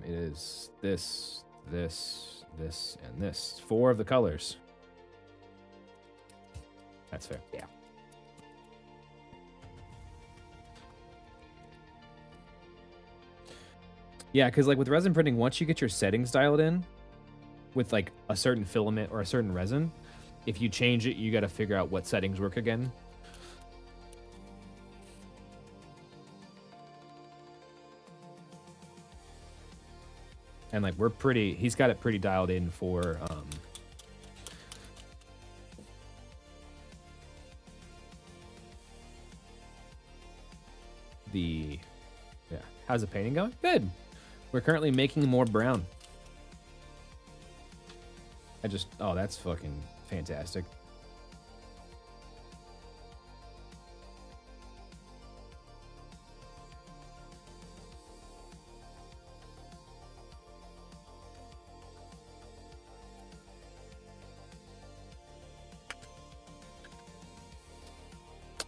It is this, this, and this. 4 of the colors. That's fair. Yeah. Yeah, because like with resin printing, once you get your settings dialed in with like a certain filament or a certain resin, if you change it, you got to figure out what settings work again. And like he's got it pretty dialed in for how's the painting going? Good. We're currently making more brown. Oh, that's fucking fantastic.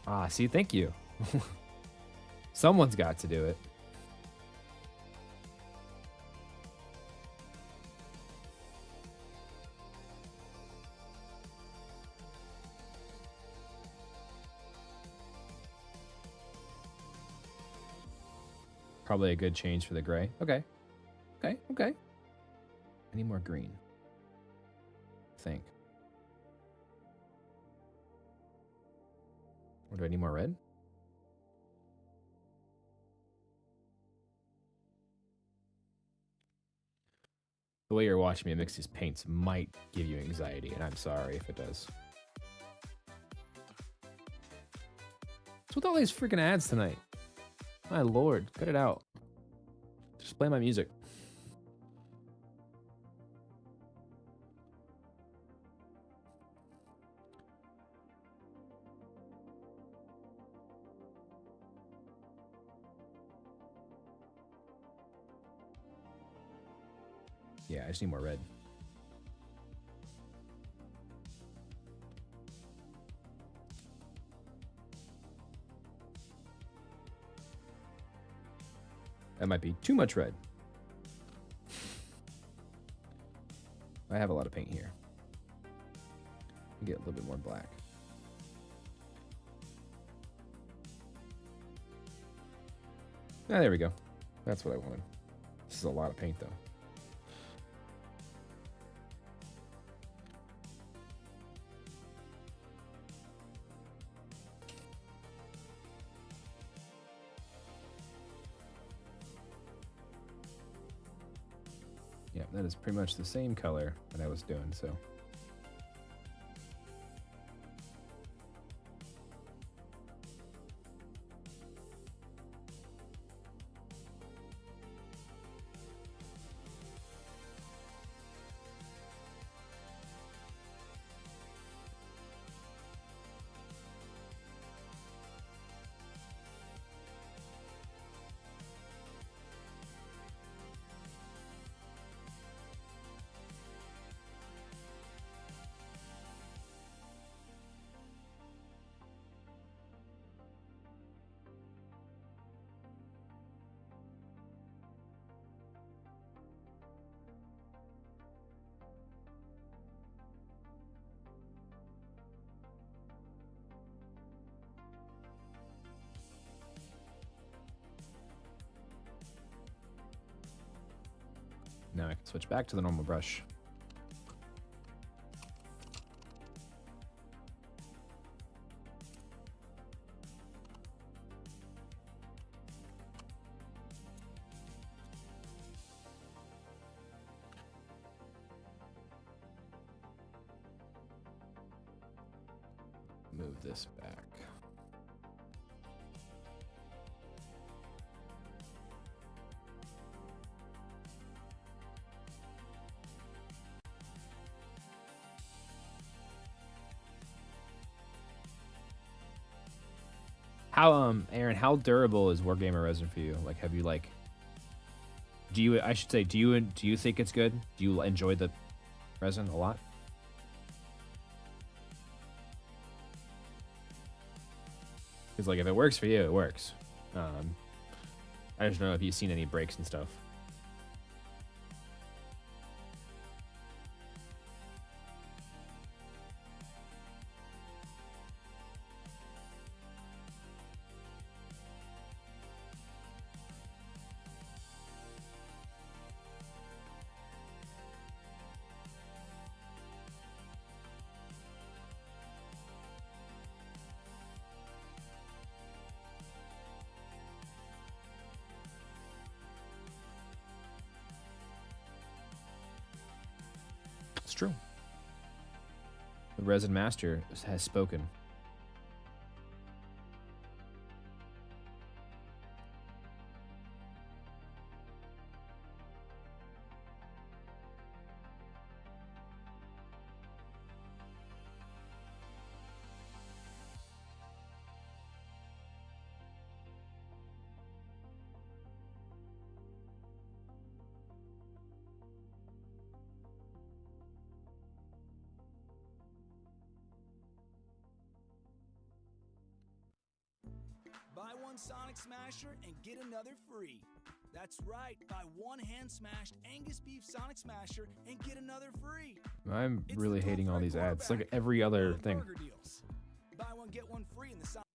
Ah, see, thank you. Someone's got to do it. Probably a good change for the gray. Okay. Okay, okay. I need more green. I think. Or do I need more red? The way you're watching me mix these paints might give you anxiety, and I'm sorry if it does. What's with all these freaking ads tonight? My lord, cut it out. Just play my music. Yeah, I just need more red. That might be too much red. I have a lot of paint here. Get a little bit more black. Ah, there we go. That's what I wanted. This is a lot of paint, though. Yeah, that is pretty much the same color that I was doing, so. Now I can switch back to the normal brush. Move this back. How Aaron, how durable is Wargamer resin for you? Like, have you like? Do you? I should say, do you think it's good? Do you enjoy the resin a lot? Because like, if it works for you, it works. I just don't know if you've seen any breaks and stuff. It's true. The Resin Master has spoken. Buy one Sonic Smasher and get another free. That's right, buy one hand-smashed Angus beef Sonic Smasher and get another free. I'm It's really the hating all Dual these ads. It's like Quarterback. every other On thing. burger deals. Buy one, get one free in the Sonic.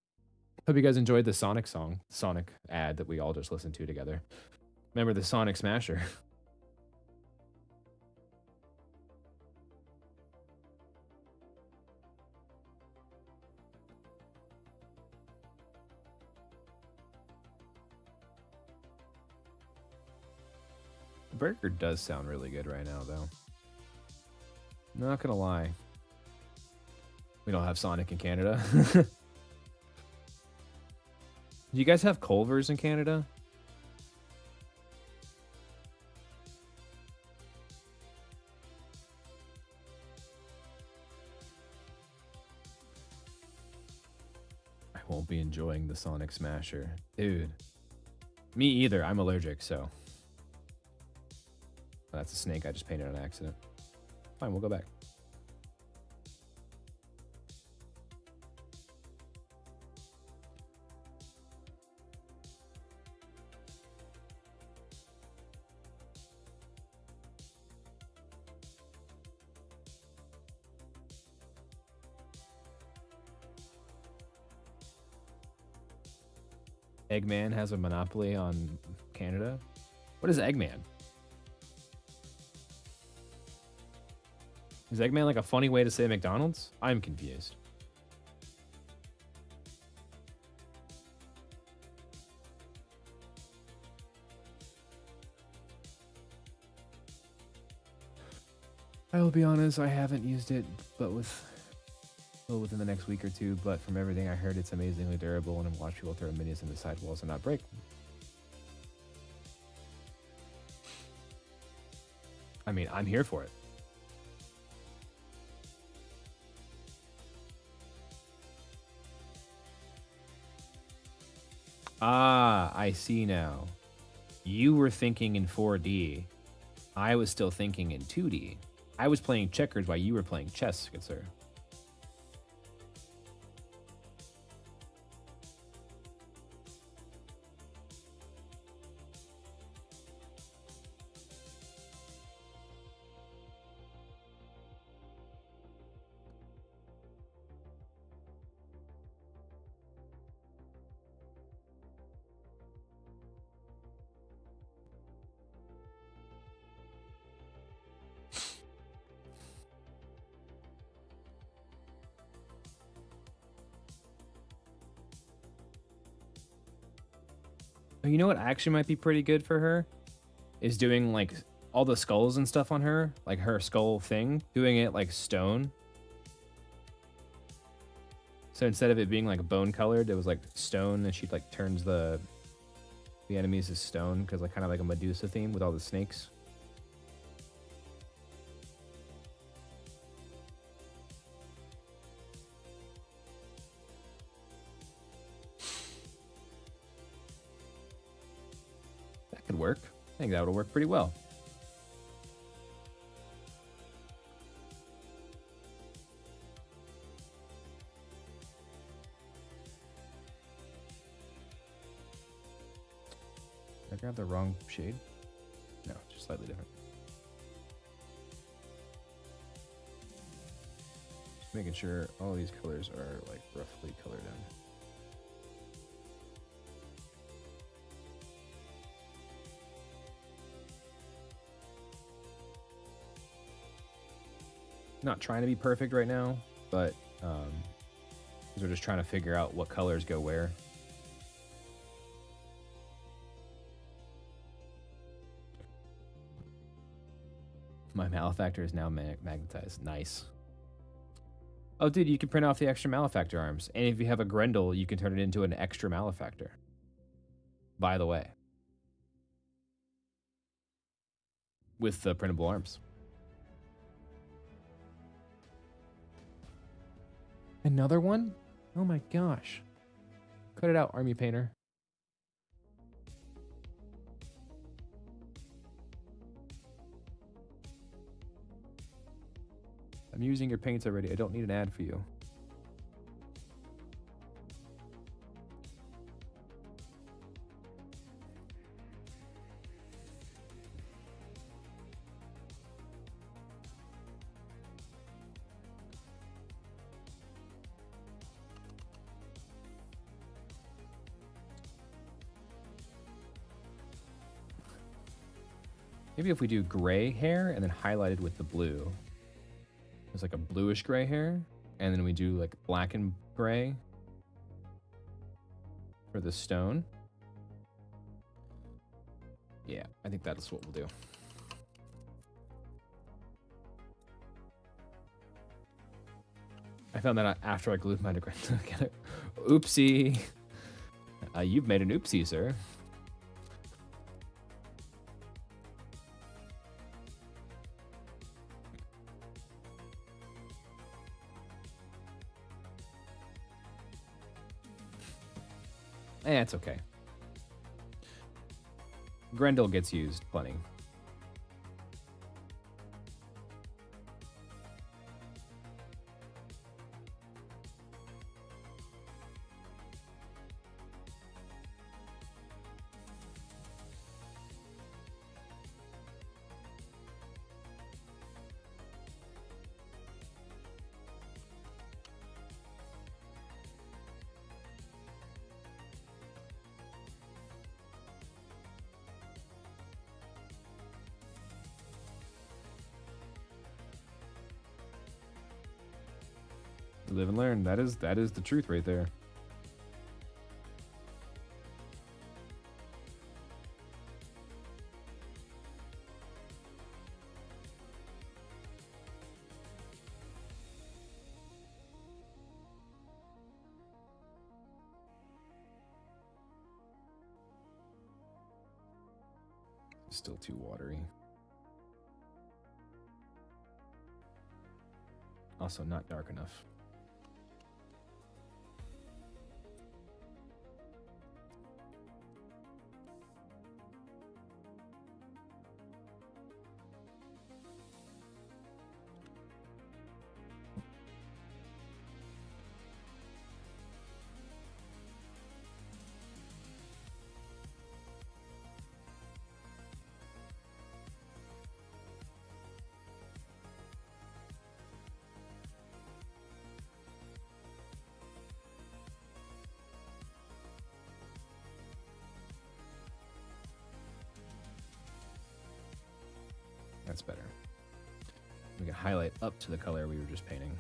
Hope you guys enjoyed the Sonic song, Sonic ad that we all just listened to together. Remember the Sonic Smasher? The burger does sound really good right now, though. Not gonna lie. We don't have Sonic in Canada. Do you guys have Culvers in Canada? I won't be enjoying the Sonic Smasher. Dude. Me either. I'm allergic, so. Oh, that's a snake I just painted on accident. Fine, we'll go back. Eggman has a monopoly on Canada? What is Eggman? Is Eggman like a funny way to say McDonald's? I'm confused. I will be honest, I haven't used it, but within the next week or two, but from everything I heard, it's amazingly durable, and I've watched people throw minis into sidewalls and not break. I mean, I'm here for it. Ah, I see now. You were thinking in 4D. I was still thinking in 2D. I was playing checkers while you were playing chess, good sir. You know what actually might be pretty good for her? Is doing like all the skulls and stuff on her, like her skull thing, doing it like stone. So instead of it being like bone colored, it was like stone, and she like turns the enemies to stone, because like kind of like a Medusa theme with all the snakes. Could work. I think that would work pretty well. Did I grab the wrong shade? No, just slightly different. Just making sure all these colors are like roughly colored in. Not trying to be perfect right now, but we're just trying to figure out what colors go where. My malefactor is now magnetized. Nice. Oh, dude, you can print off the extra malefactor arms. And if you have a Grendel, you can turn it into an extra malefactor. By the way. With the printable arms. Another one? Oh my gosh. Cut it out, army painter. I'm using your paints already. I don't need an ad for you. Maybe if we do gray hair and then highlighted with the blue. There's like a bluish gray hair. And then we do like black and gray for the stone. Yeah, I think that's what we'll do. I found that out after I glued my together. Oopsie. You've made an oopsie, sir. It's okay. Grendel gets used plenty. Live and learn. That is the truth right there. Still too watery. Also not dark enough. That's better. We can highlight up to the color we were just painting.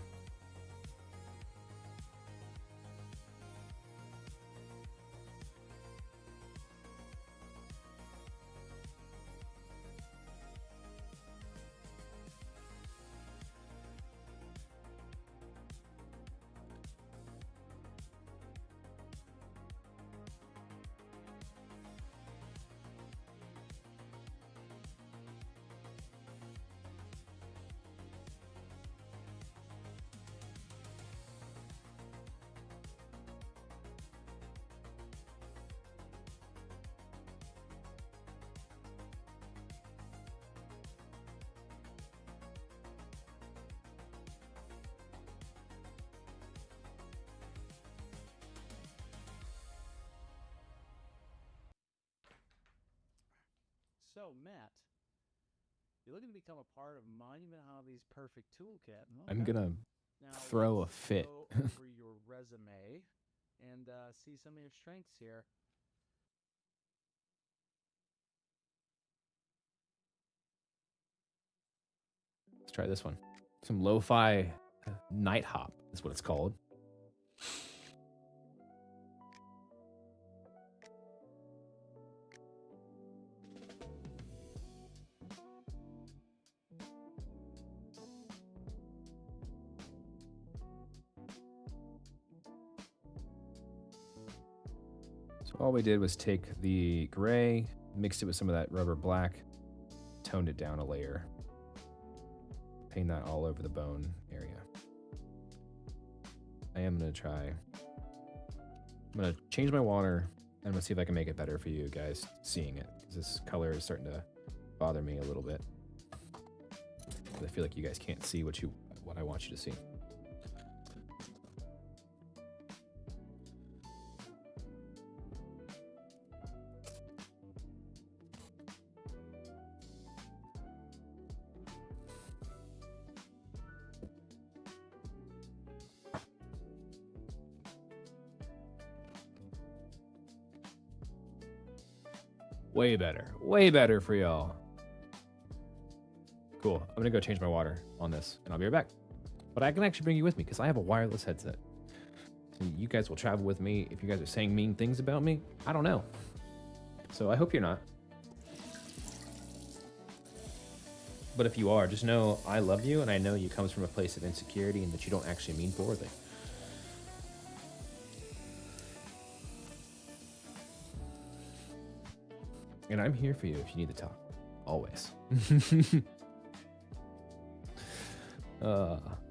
So, Matt, you're looking to become a part of Monument Hobby's Perfect Toolkit. I'm gonna Now, throw a let's fit. Go over your resume and see some of your strengths here. Let's try this one. Some lo-fi night hop is what it's called. So all we did was take the gray, mixed it with some of that rubber black, toned it down a layer. Paint that all over the bone area. I am gonna try. I'm gonna change my water and I'm gonna see if I can make it better for you guys seeing it. 'Cause this color is starting to bother me a little bit. I feel like you guys can't see what I want you to see. Way better for y'all. Cool. I'm gonna go change my water on this and I'll be right back. But I can actually bring you with me because I have a wireless headset. And you guys will travel with me. If you guys are saying mean things about me, I don't know. So I hope you're not. But if you are, just know I love you and I know you comes from a place of insecurity and that you don't actually mean poorly. And I'm here for you if you need to talk. Always. I'm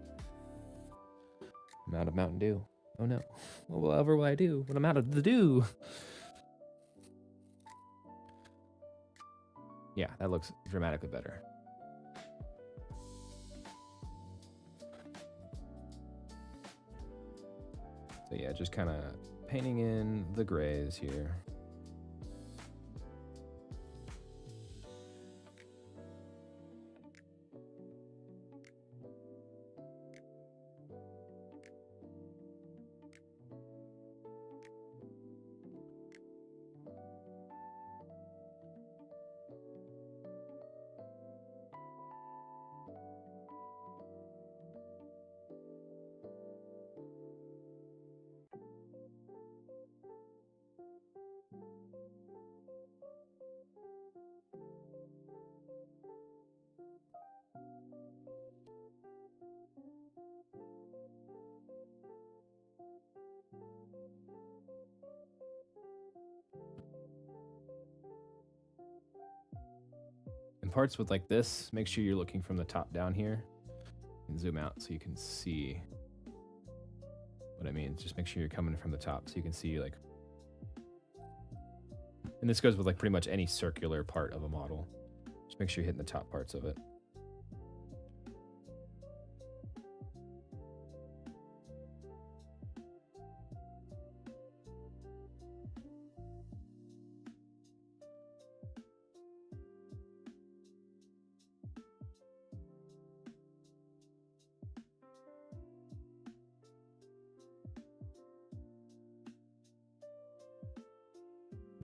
out of Mountain Dew. Oh no. Whatever will I do when I'm out of the dew? Yeah, that looks dramatically better. So yeah, just kind of painting in the grays here. In parts with like this, make sure you're looking from the top down here and zoom out so you can see what I mean. Just make sure you're coming from the top so you can see like, and this goes with like pretty much any circular part of a model. Just make sure you're hitting the top parts of it.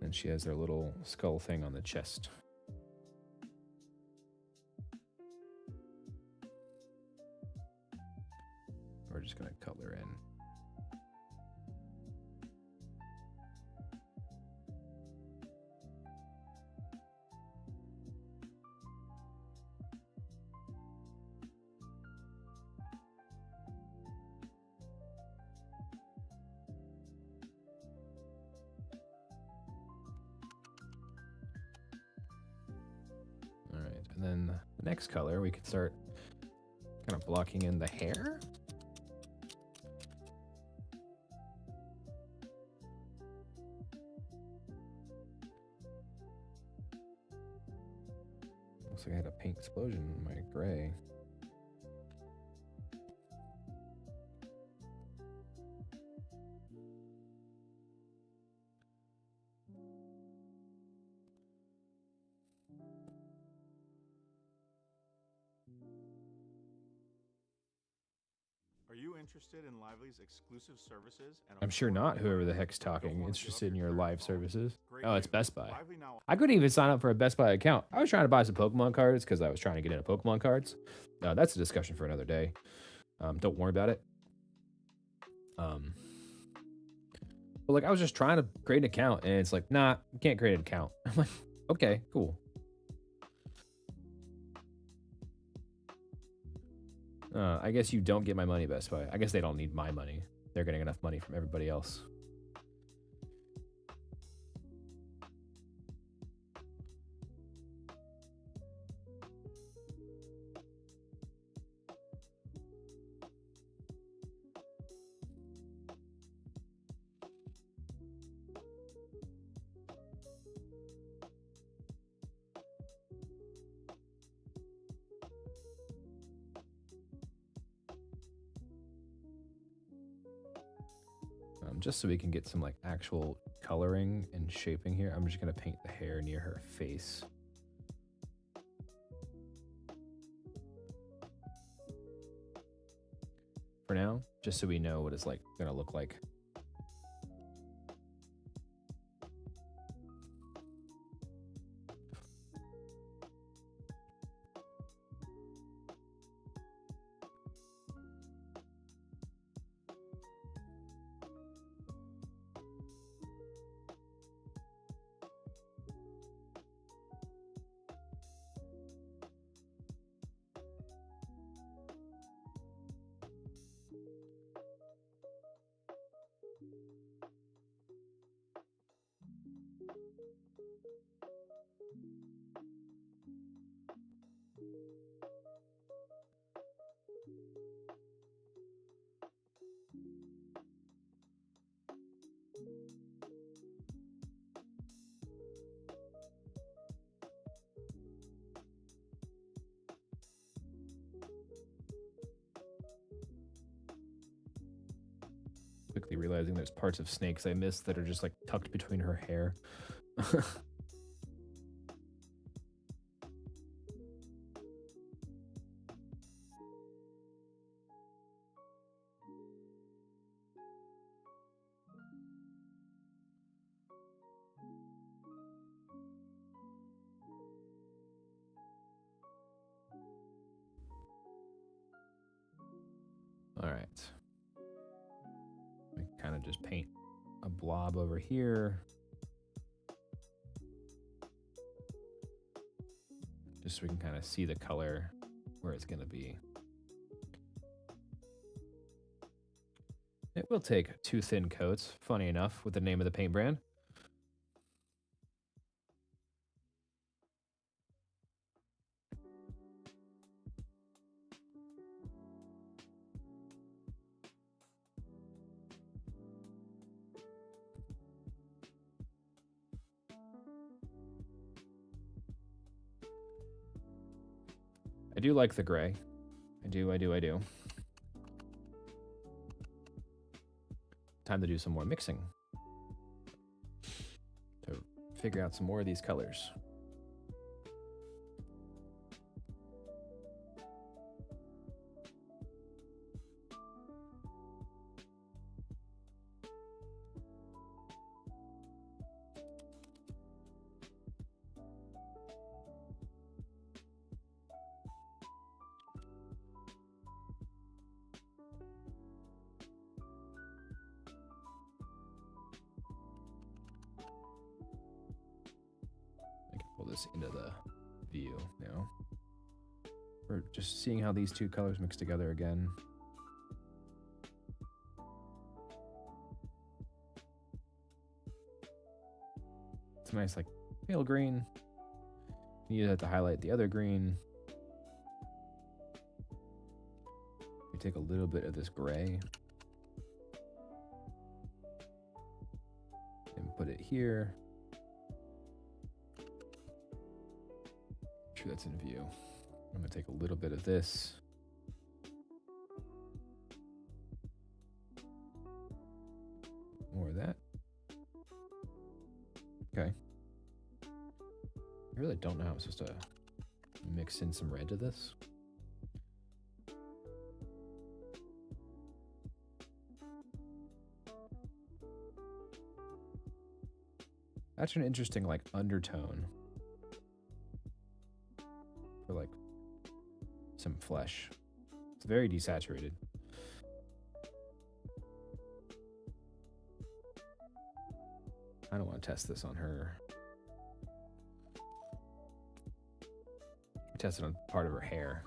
And she has their little skull thing on the chest. We're just gonna color in. And then the next color, we could start kind of blocking in the hair. Looks like I had a paint explosion in my gray. Are you interested in Lively's exclusive services? And I'm sure not, whoever the heck's talking, interested in your live services. Oh, it's Best Buy. Lively now. I couldn't even sign up for a Best Buy account. I was trying to buy some Pokemon cards because I was trying to get into Pokemon cards. That's a discussion for another day. Don't worry about it. But like, I was just trying to create an account, and it's like, nah, you can't create an account. I'm like, okay, cool. I guess you don't get my money, Best Buy. I guess they don't need my money. They're getting enough money from everybody else. Just so we can get some like actual coloring and shaping here, I'm just gonna paint the hair near her face. For now, just so we know what it's like gonna look like. Quickly realizing there's parts of snakes I missed that are just like tucked between her hair. All right. We kind of just paint a blob over here. Just so we can kind of see the color where it's going to be. It will take 2 thin coats, funny enough, with the name of the paint brand. I do like the gray. I do. Time to do some more mixing to figure out some more of these colors. This into the view now. We're just seeing how these 2 colors mix together again. It's a nice like pale green. You use that to highlight the other green. We take a little bit of this gray and put it here. Sure that's in view. I'm gonna take a little bit of this. More of that. Okay. I really don't know how I'm supposed to mix in some red to this. That's an interesting like undertone. For like some flesh. It's very desaturated. I don't want to test this on her. Test it on part of her hair.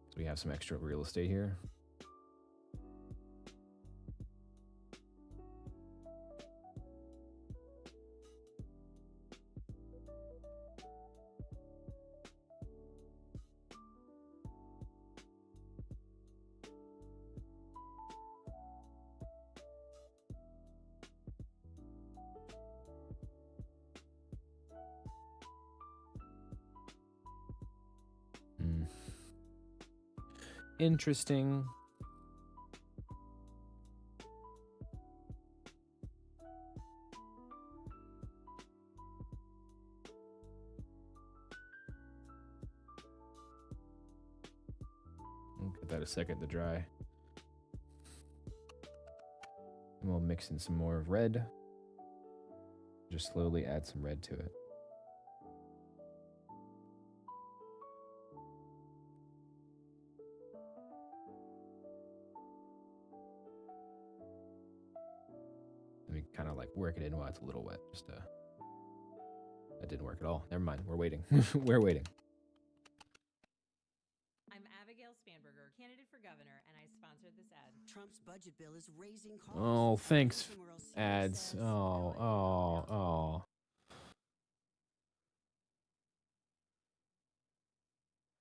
So we have some extra real estate here. Interesting. a second to dry. And we'll mix in some more red. Just slowly add some red to it. Let me kind of like work it in while it's a little wet. Just that didn't work at all. Never mind. We're waiting. We're waiting. I'm Abigail Spanberger, candidate for governor, and I sponsored this ad. Trump's budget bill is raising costs. Oh, thanks, Somewhere else ads. says- Oh.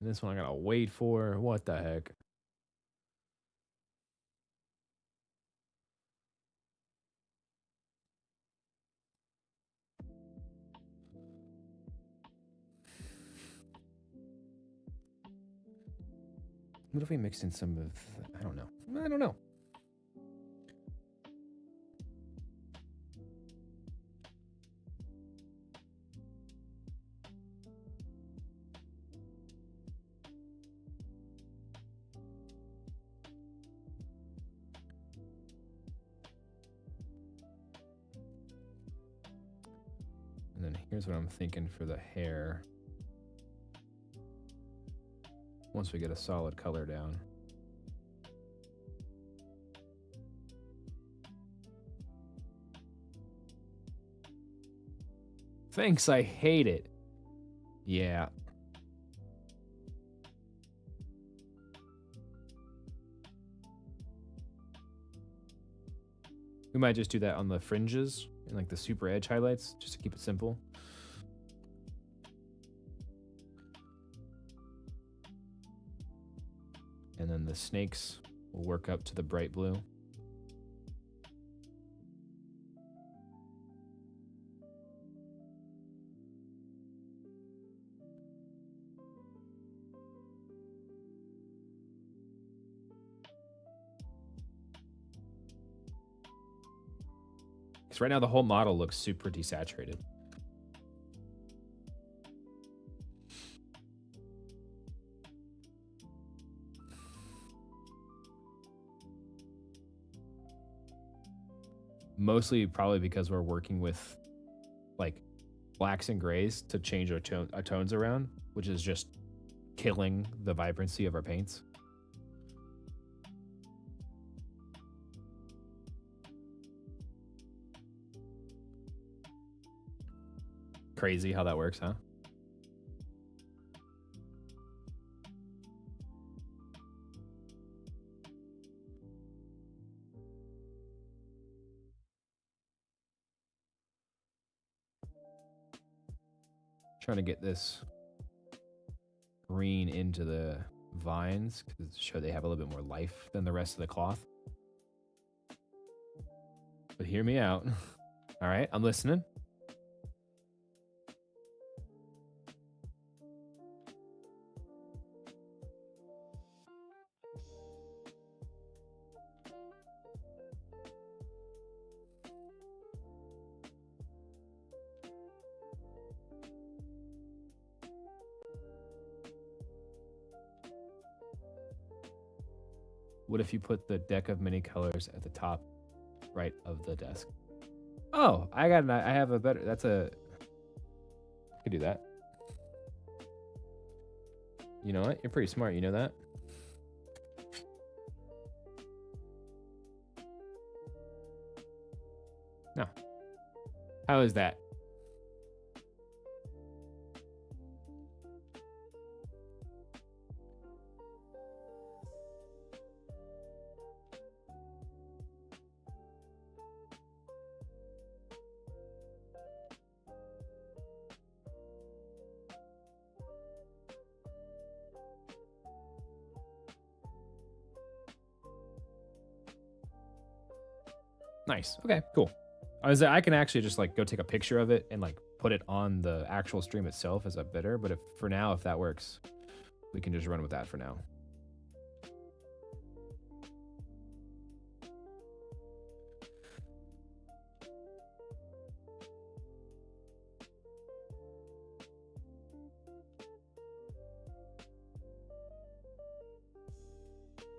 And this one I gotta wait for. What the heck? What if we mixed in some of... I don't know. And then here's what I'm thinking for the hair. Once we get a solid color down. Thanks, I hate it. Yeah. We might just do that on the fringes and like the super edge highlights, just to keep it simple. And then the snakes will work up to the bright blue. Because right now the whole model looks super desaturated. Mostly probably because we're working with like blacks and grays to change our tones around, which is just killing the vibrancy of our paints. Crazy how that works, huh? Trying to get this green into the vines to show they have a little bit more life than the rest of the cloth. But hear me out. All right, I'm listening. What if you put the deck of many colors at the top right of the desk? Oh, I have a better, I could do that. You know what? You're pretty smart, you know that? No. How is that? Nice. Okay, cool. I can actually just like go take a picture of it and like put it on the actual stream itself as a bidder, but if for now, if that works, we can just run with that for now.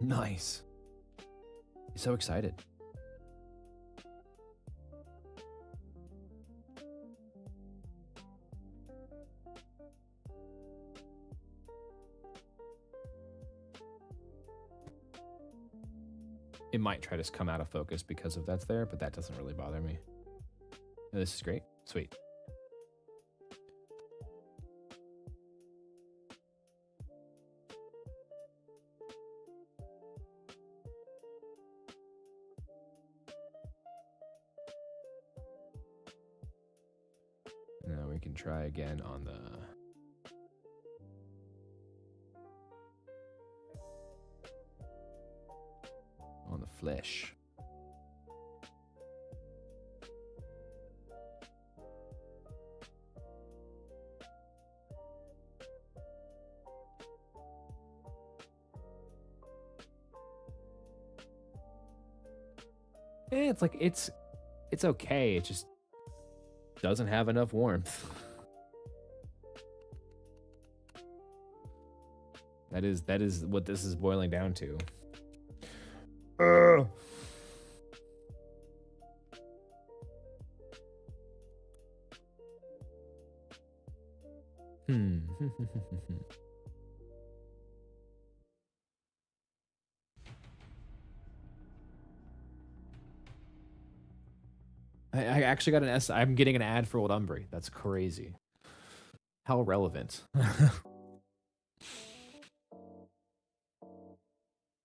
Nice. He's so excited. It might try to come out of focus because of that's there, but that doesn't really bother me. Oh, this is great. Sweet. Now we can try again on the flesh. It's like it's okay. It just doesn't have enough warmth. That is what this is boiling down to. I actually got an S. I'm getting an ad for Old Umbrey. That's crazy. How relevant.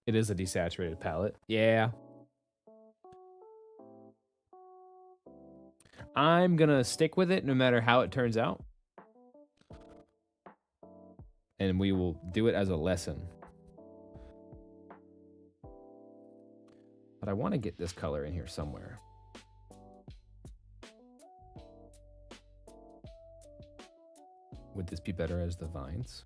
It is a desaturated palette. Yeah. I'm gonna stick with it no matter how it turns out. And we will do it as a lesson. But I want to get this color in here somewhere. Would this be better as the vines?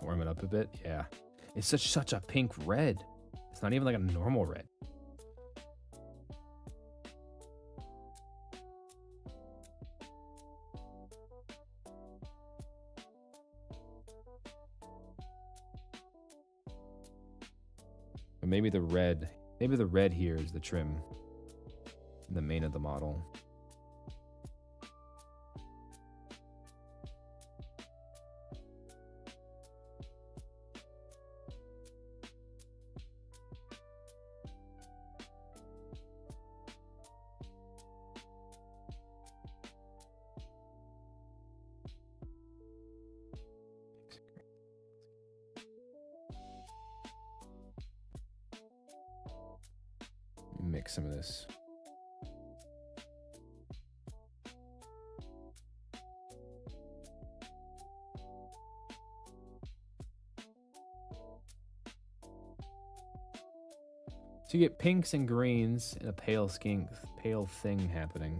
Warm it up a bit, yeah. It's such a pink red. It's not even like a normal red. But maybe the red here is the trim, the main of the model. Mix some of this. So you get pinks and greens and a pale thing happening.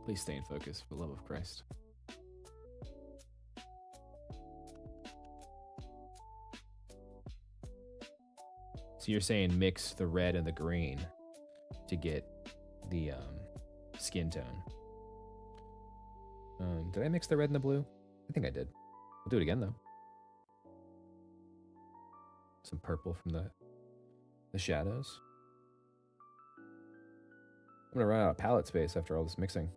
Please stay in focus for the love of Christ. So you're saying mix the red and the green to get the skin tone. Did I mix the red and the blue? I think I did. I'll do it again though. Some purple from the shadows. I'm gonna run out of palette space after all this mixing.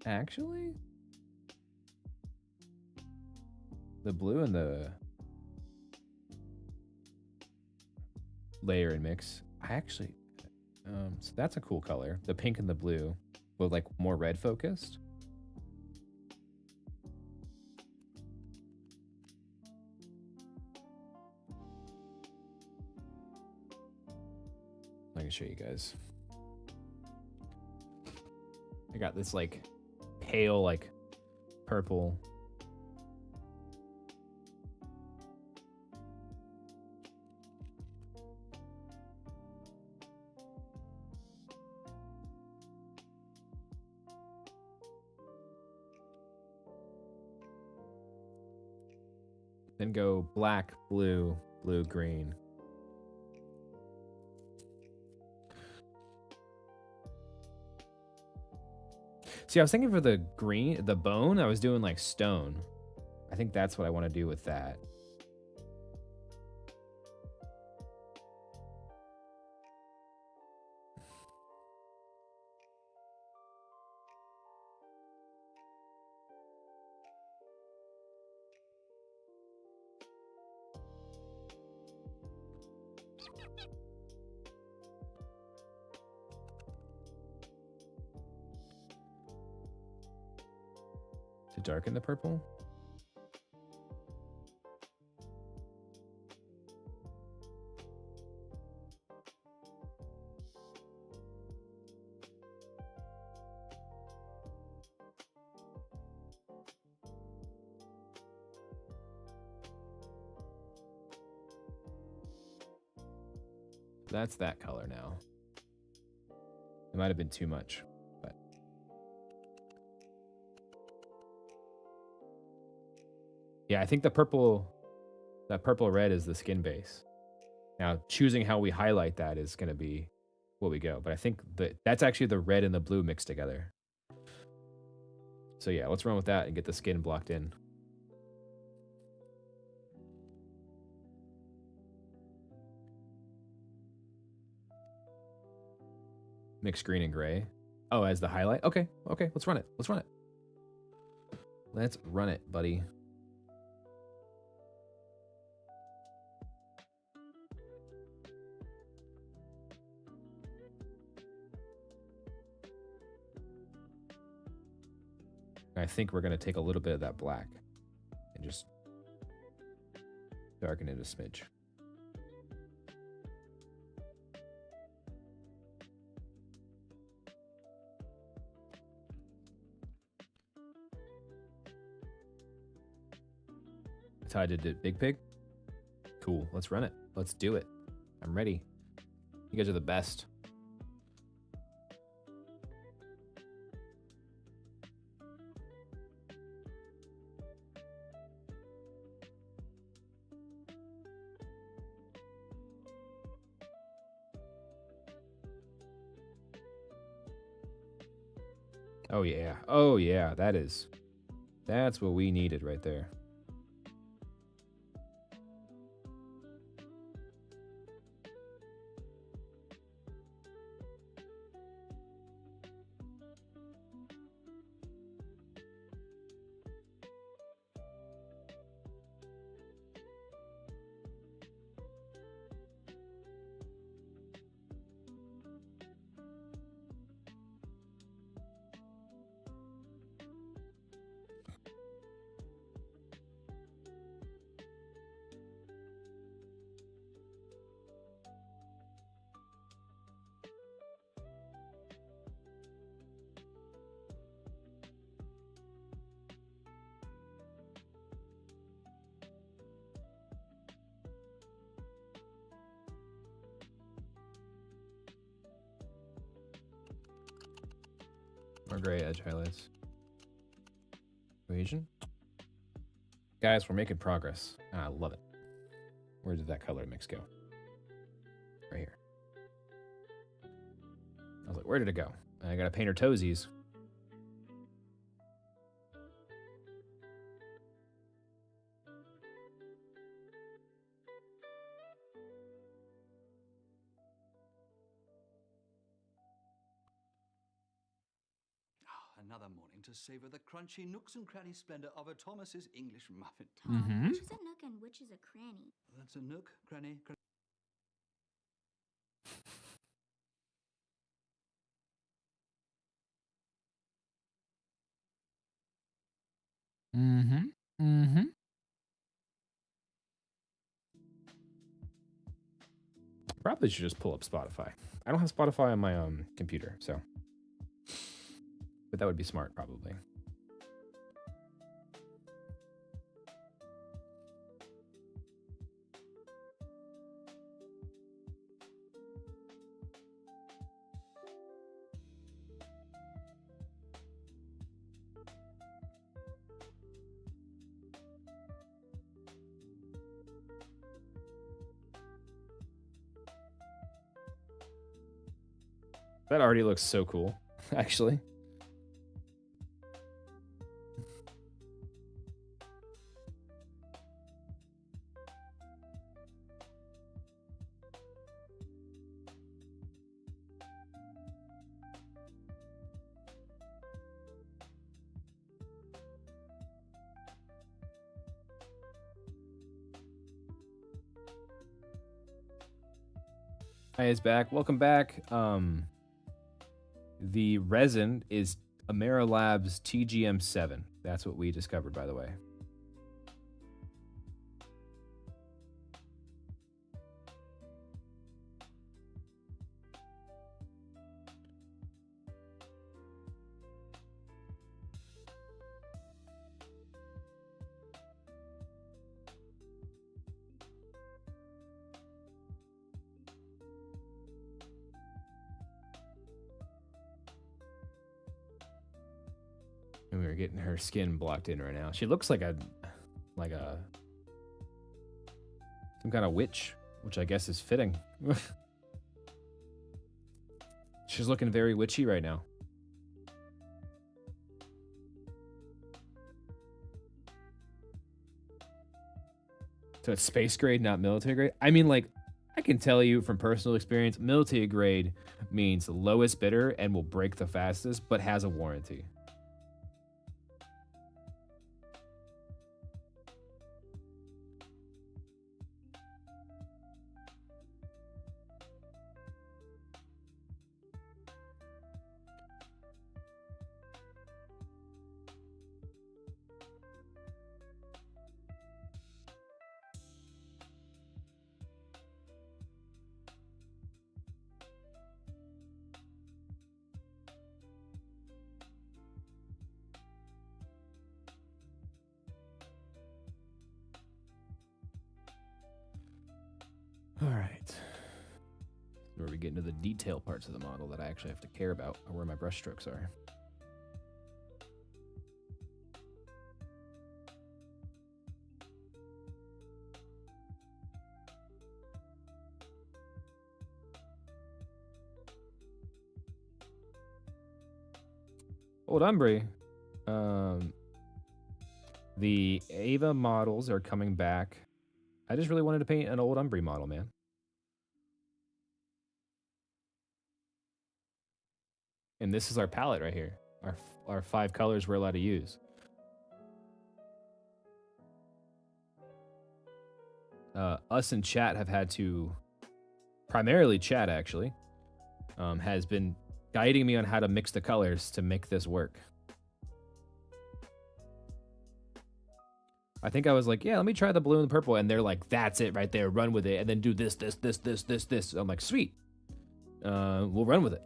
Actually, the blue and the layer and mix, so that's a cool color. The pink and the blue, but like more red focused. can show you guys. I got this like pale like purple. Then go black, blue, blue, green. See, I was thinking for the green, the bone, I was doing like stone. I think that's what I want to do with that. To darken the purple? That's that color now. It might have been too much, but yeah, I think the purple, that purple red is the skin base. Now, choosing how we highlight that is going to be what we go. But I think that's actually the red and the blue mixed together. So yeah, let's run with that and get the skin blocked in. Mix green and gray. Oh, as the highlight? Okay, okay, let's run it. Let's run it. Let's run it, buddy. I think we're going to take a little bit of that black and just darken it a smidge. That's how I did it, Big Pig. Cool, let's run it. Let's do it. I'm ready. You guys are the best. Oh yeah. Oh yeah, that's what we needed right there. Or gray edge highlights. Cohesion. Guys, we're making progress. I love it. Where did that color mix go? Right here. I was like, where did it go? I gotta paint her toesies. Another morning to savor the crunchy nooks and cranny splendor of a Thomas's English muffin. Mm-hmm. Which is a nook and which is a cranny? That's a nook, cranny. Mm-hmm. Mm-hmm. Probably should just pull up Spotify. I don't have Spotify on my computer, so. But that would be smart, probably. That already looks so cool, actually. Hi, is back. Welcome back. The resin is Amerilab's TGM7. That's what we discovered, by the way. And we were getting her skin blocked in right now. She looks like a some kind of witch, which I guess is fitting. She's looking very witchy right now. So it's space grade, not military grade. I mean, like, I can tell you from personal experience, military grade means the lowest bidder and will break the fastest, but has a warranty. All right. Where we get into the detail parts of the model that I actually have to care about, or where my brush strokes are. Old Umbrey. The Ava models are coming back. I just really wanted to paint an Old Umbrey model, man. And this is our palette right here. Our 5 colors we're allowed to use. Us and chat have had to, primarily chat actually, has been guiding me on how to mix the colors to make this work. I think I was like, yeah, let me try the blue and the purple. And they're like, that's it right there. Run with it. And then do this, this, this, this, this, this. I'm like, sweet. We'll run with it.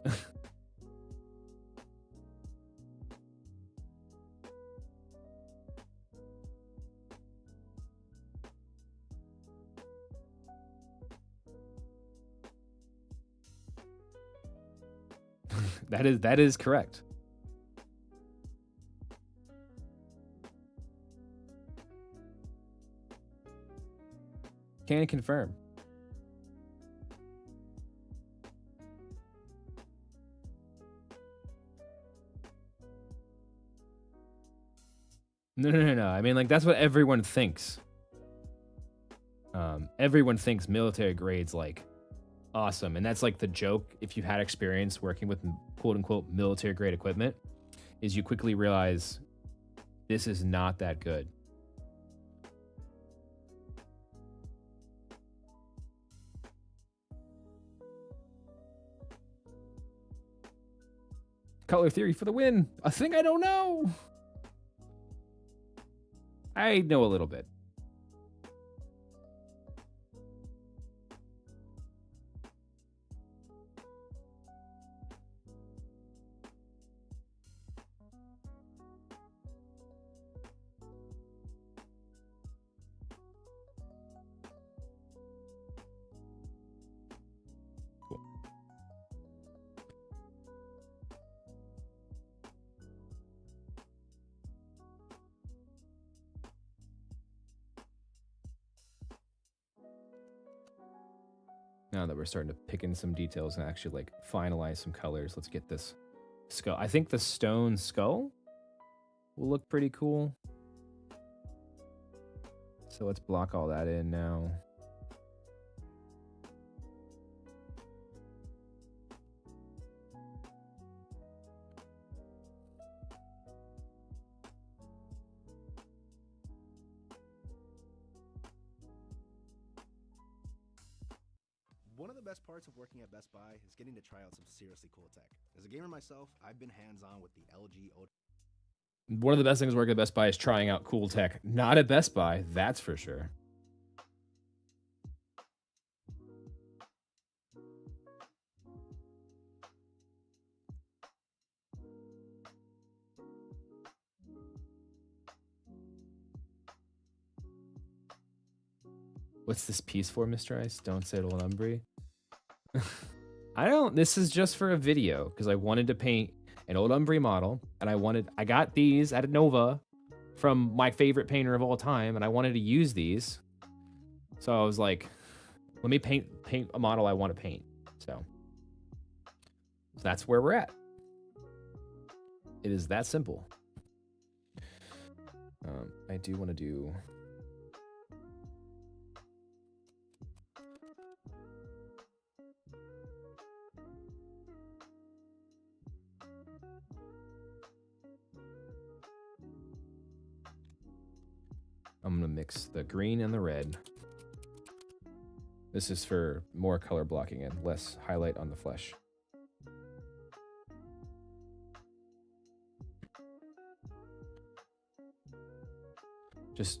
That is correct. Can confirm. No. I mean, like, that's what everyone thinks. Everyone thinks military grade's like awesome, and that's like the joke. If you had experience working with quote unquote military grade equipment, is you quickly realize this is not that good. Color theory for the win. A thing I don't know. I know a little bit. Now that we're starting to pick in some details and actually like finalize some colors, let's get this skull. I think the stone skull will look pretty cool. So let's block all that in now. One of the best parts of working at Best Buy is getting to try out some seriously cool tech. As a gamer myself, I've been hands-on with the LG Old. One of the best things working at Best Buy is trying out cool tech. Not at Best Buy, that's for sure. What's this piece for, Mr. Ice? Don't say it, Old Umbrey. I don't. This is just for a video because I wanted to paint an Old Umbrey model, and I got these at Nova from my favorite painter of all time, and I wanted to use these. So I was like, let me paint a model I want to paint. So that's where we're at. It is that simple. I do want to do. I'm gonna mix the green and the red. This is for more color blocking and less highlight on the flesh.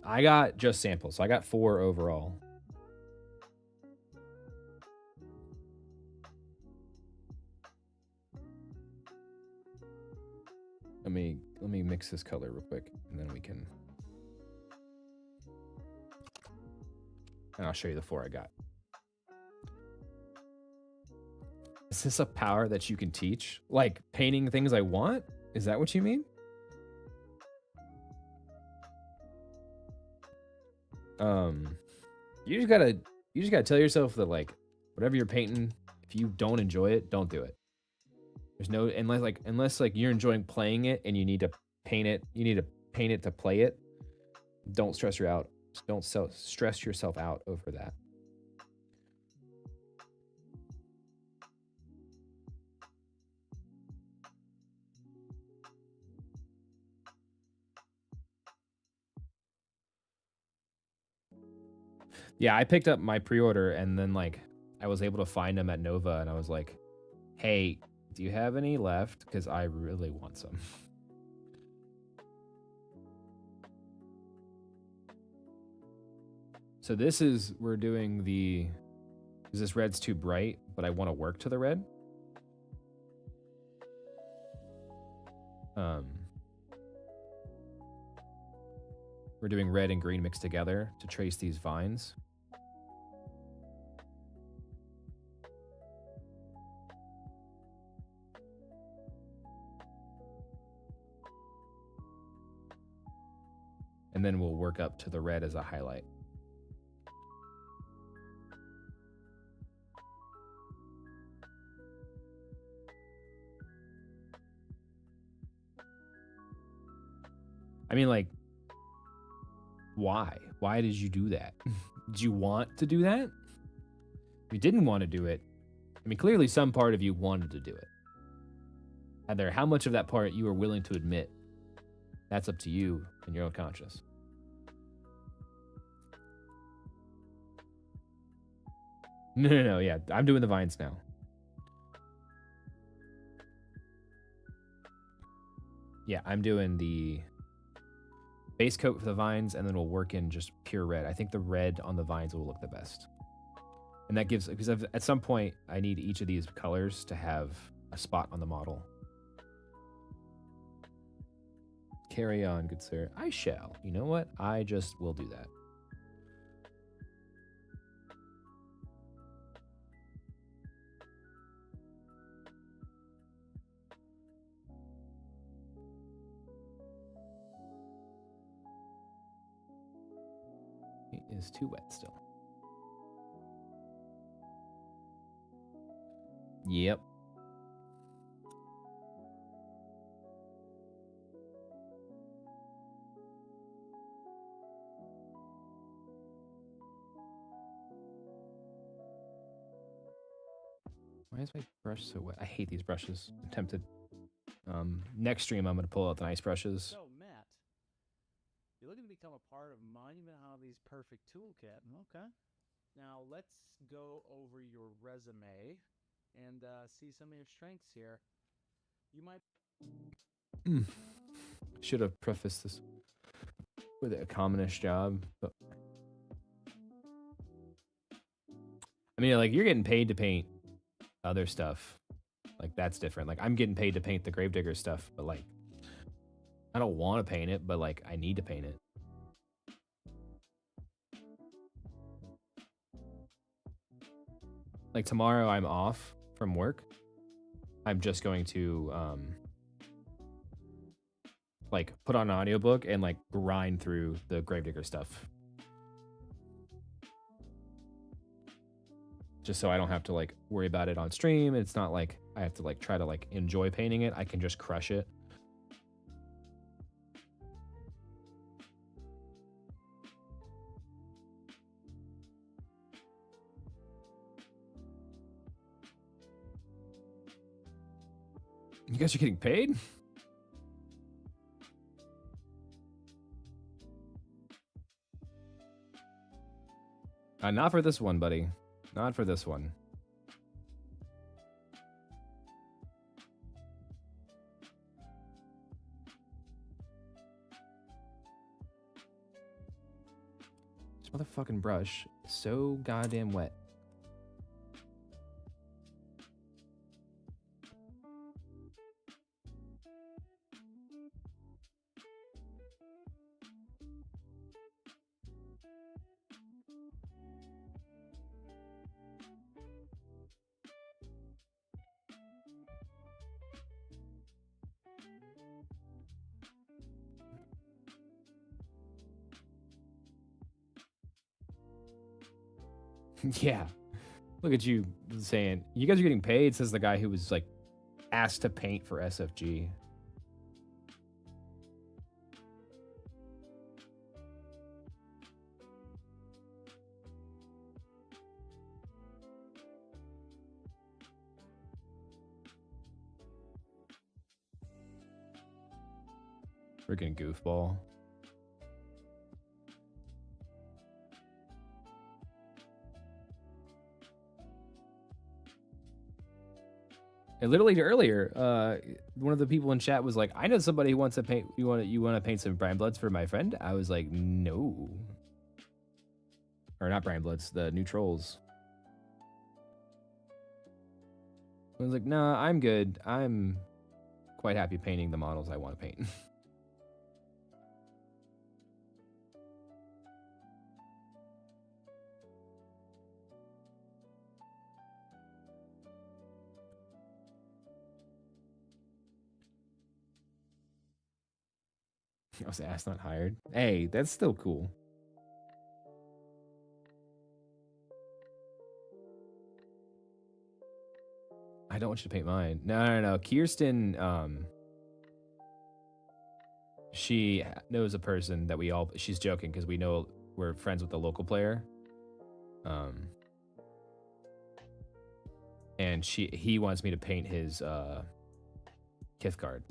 I got just samples, so I got 4 overall. Let me mix this color real quick, and then we can. And I'll show you the 4 I got. Is this a power that you can teach? Like painting things I want? Is that what you mean? You just gotta tell yourself that like whatever you're painting, if you don't enjoy it, don't do it. There's no unless you're enjoying playing it and you need to paint it to play it. Don't stress you out. Don't stress yourself out over that. Yeah, I picked up my pre-order and then like I was able to find them at Nova and I was like, "Hey, do you have any left? Because I really want some." So we're doing the, because this red's too bright, but I want to work to the red. We're doing red and green mixed together to trace these vines. And then we'll work up to the red as a highlight. I mean, like, why? Why did you do that? Did you want to do that? If you didn't want to do it, I mean, clearly some part of you wanted to do it. And there, how much of that part you were willing to admit, that's up to you and your own conscience. No, yeah, I'm doing the vines now. Yeah, I'm doing the base coat for the vines, and then we'll work in just pure red. I think the red on the vines will look the best. And that gives, because at some point, I need each of these colors to have a spot on the model. Carry on, good sir. I shall. You know what? I just will do that. It is too wet still. Yep. Why is my brush so wet? I hate these brushes. I'm tempted. Next stream, I'm going to pull out the nice brushes. So, Matt, you're looking to become a part of Monument Hobby's Perfect Toolkit. Okay. Now, let's go over your resume and see some of your strengths here. You might... Should have prefaced this with a commonish job, but... I mean, like, you're getting paid to paint other stuff. Like, that's different. Like, I'm getting paid to paint the Gravedigger stuff, but, like, I don't want to paint it, but, like, I need to paint it. Like, tomorrow I'm off from work. I'm just going to, like, put on an audiobook and, like, grind through the Gravedigger stuff. Just so I don't have to, like, worry about it on stream. It's not like I have to, like, try to, like, enjoy painting it. I can just crush it. You guys are getting paid? Not for this one, buddy. Not for this one. This motherfucking brush is so goddamn wet. Yeah. Look at you saying, you guys are getting paid, says the guy who was, like, asked to paint for SFG. Freaking goofball. And literally earlier, one of the people in chat was like, "I know somebody who wants to paint. You want to paint some Brian Bloods for my friend?" I was like, "No." Or not Brian Bloods, the new trolls. I was like, "Nah, I'm good. I'm quite happy painting the models I want to paint." I was asked, not hired. Hey, that's still cool. I don't want you to paint mine. No. Kirsten, she knows a person that she's joking because we're friends with the local player. And he wants me to paint his Kith card.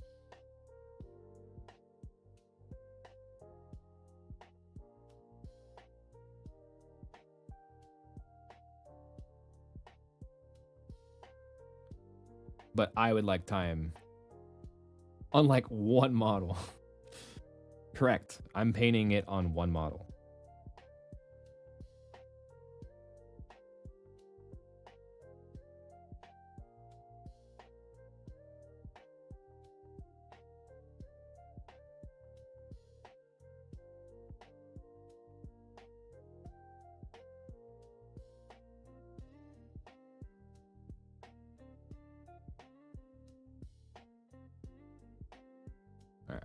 But I would like time on like one model. Correct. I'm painting it on one model.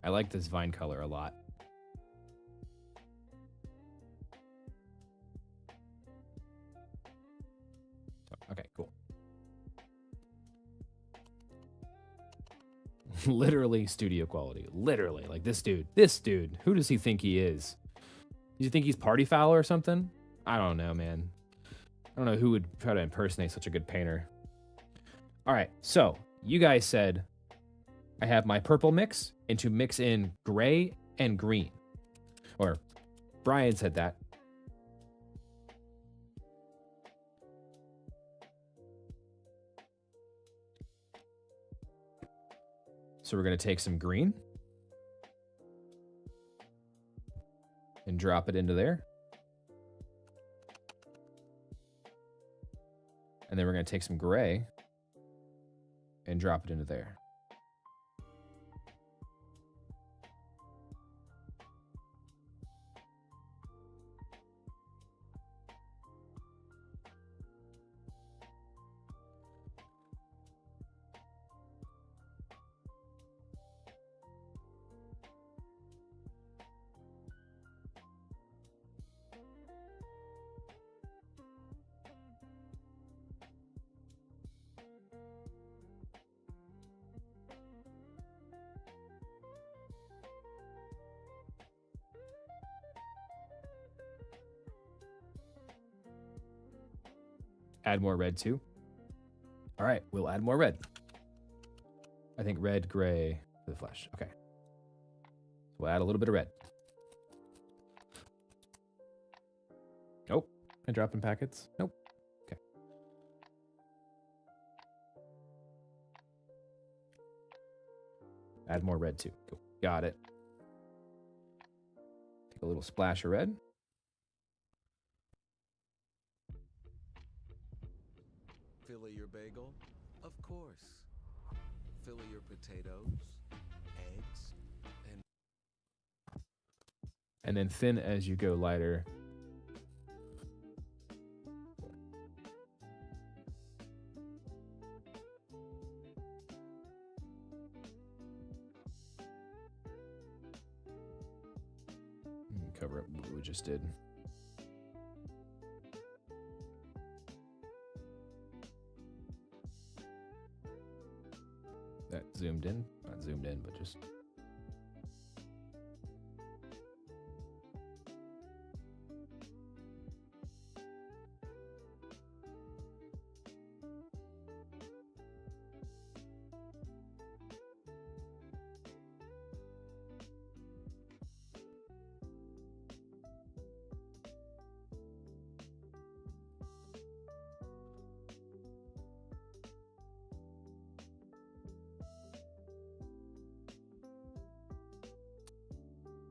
I like this vine color a lot. Okay, cool. Literally studio quality. Literally. Like this dude. Who does he think he is? Do you think he's Party Foul or something? I don't know, man. I don't know who would try to impersonate such a good painter. All right, so you guys said I have my purple mix and to mix in gray and green. Or Brian said that. So we're going to take some green and drop it into there. And then we're going to take some gray and drop it into there. Add more red too. All right, we'll add more red. I think red, gray for the flesh. Okay. We'll add a little bit of red. Nope. I drop in packets. Nope. Okay. Add more red too. Cool. Got it. Take a little splash of red. Fill your bagel? Of course. Fill your potatoes, eggs, and then thin as you go lighter. Cover up what we just did. That zoomed in, not zoomed in, but just.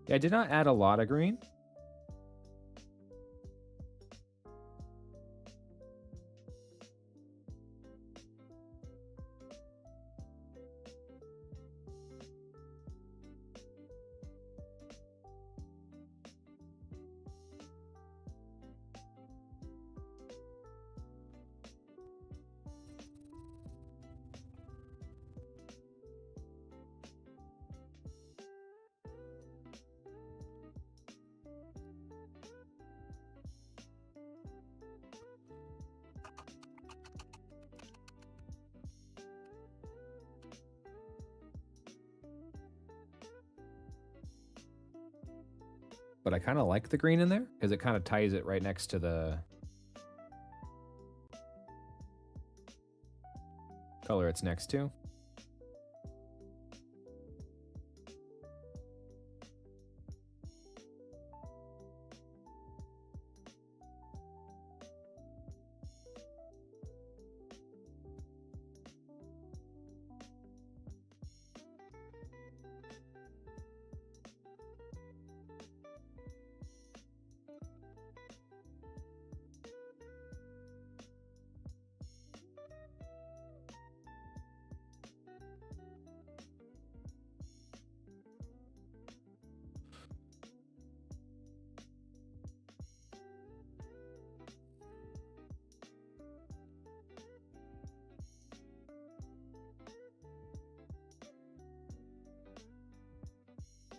Yeah, I did not add a lot of green. But I kind of like the green in there because it kind of ties it right next to the color it's next to.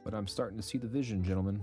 But I'm starting to see the vision, gentlemen.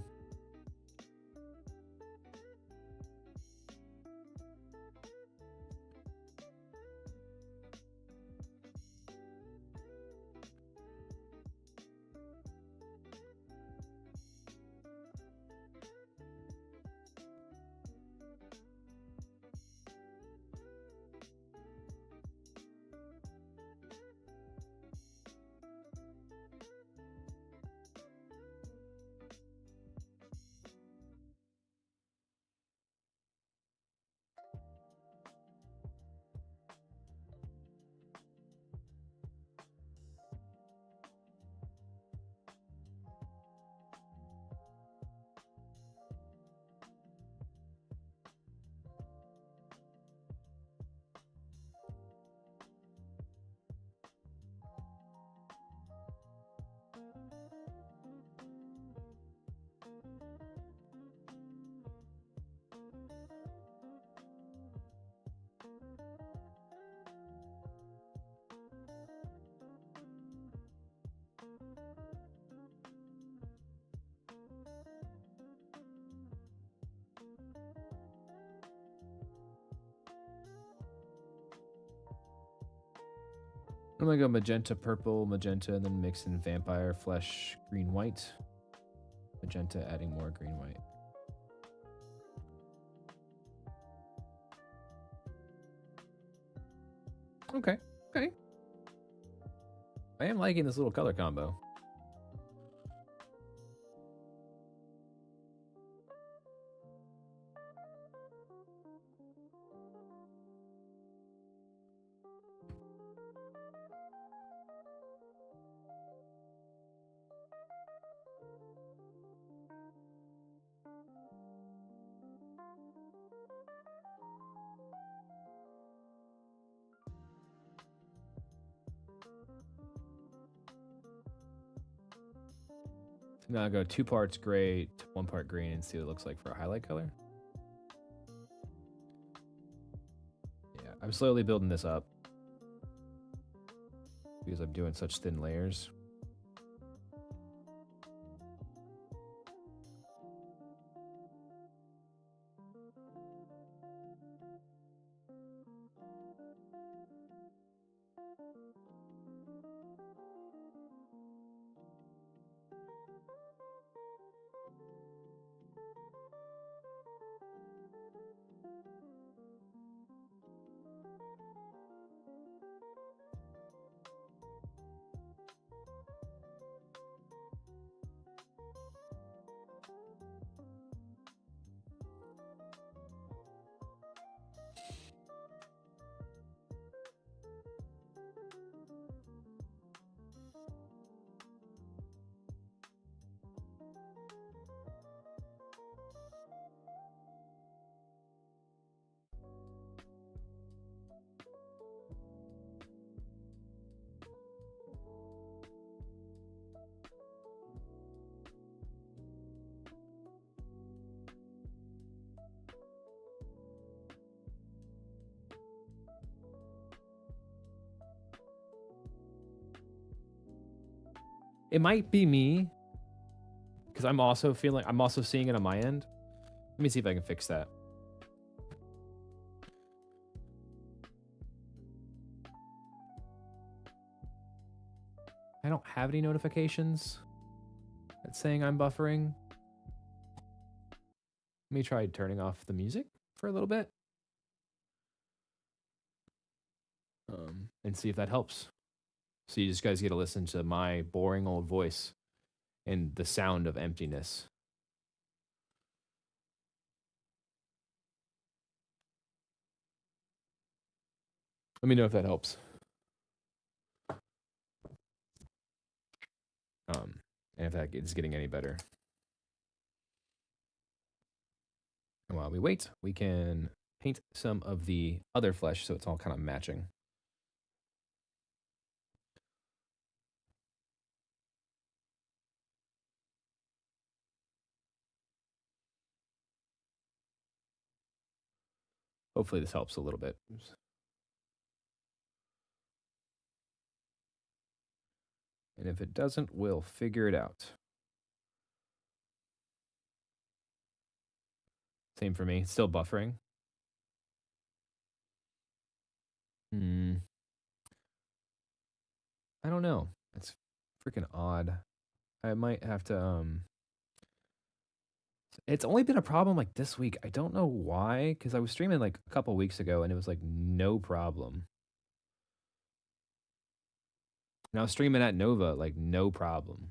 I'm gonna go magenta, purple, magenta, and then mix in vampire, flesh, green, white. Magenta, adding more green, white. Okay, okay. I am liking this little color combo. Now I'll go 2 parts gray to 1 part green and see what it looks like for a highlight color. Yeah, I'm slowly building this up because I'm doing such thin layers. It might be me because I'm also seeing it on my end. Let me see if I can fix that. I don't have any notifications that's saying I'm buffering. Let me try turning off the music for a little bit. And see if that helps. So you just guys get to listen to my boring old voice and the sound of emptiness. Let me know if that helps. And if that is getting any better. And while we wait, we can paint some of the other flesh so it's all kind of matching. Hopefully this helps a little bit. And if it doesn't, we'll figure it out. Same for me. Still buffering. I don't know. It's freaking odd. I might have to it's only been a problem like this week. I don't know why, because I was streaming like a couple weeks ago and it was like no problem. And I was streaming at Nova, like no problem.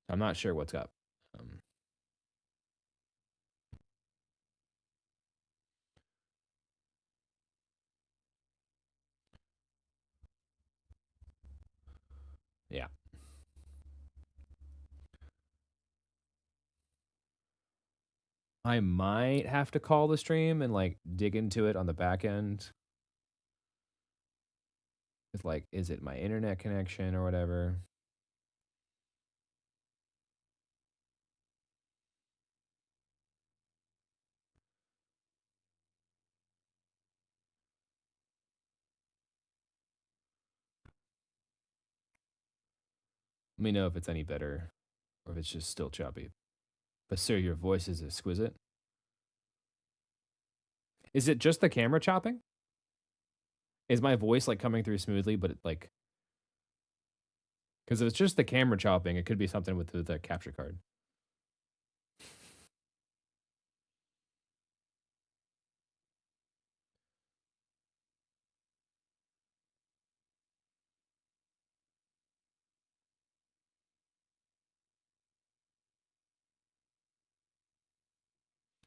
I'm not sure what's up. Yeah. I might have to call the stream and like dig into it on the back end. With like, is it my internet connection or whatever? Let me know if it's any better or if it's just still choppy. But sir, your voice is exquisite. Is it just the camera chopping? Is my voice like coming through smoothly, but it like Because if it's just the camera chopping, it could be something with the capture card.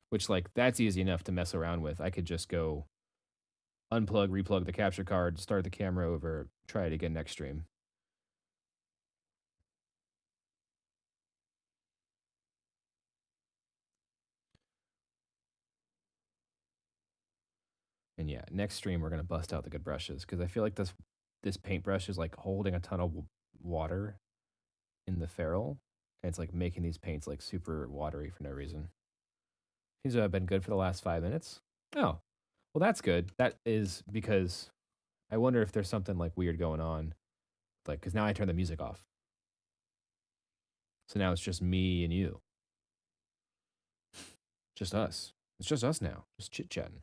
Which, like, that's easy enough to mess around with. I could just go unplug, replug the capture card, start the camera over, try it again next stream. And yeah, next stream we're gonna bust out the good brushes because I feel like this paintbrush is like holding a ton of water in the ferrule, and it's like making these paints like super watery for no reason. Seems to have been good for the last 5 minutes. Oh, well that's good. That is because I wonder if there's something like weird going on, like because now I turn the music off, so now it's just me and you, just us. It's just us now, just chit chatting.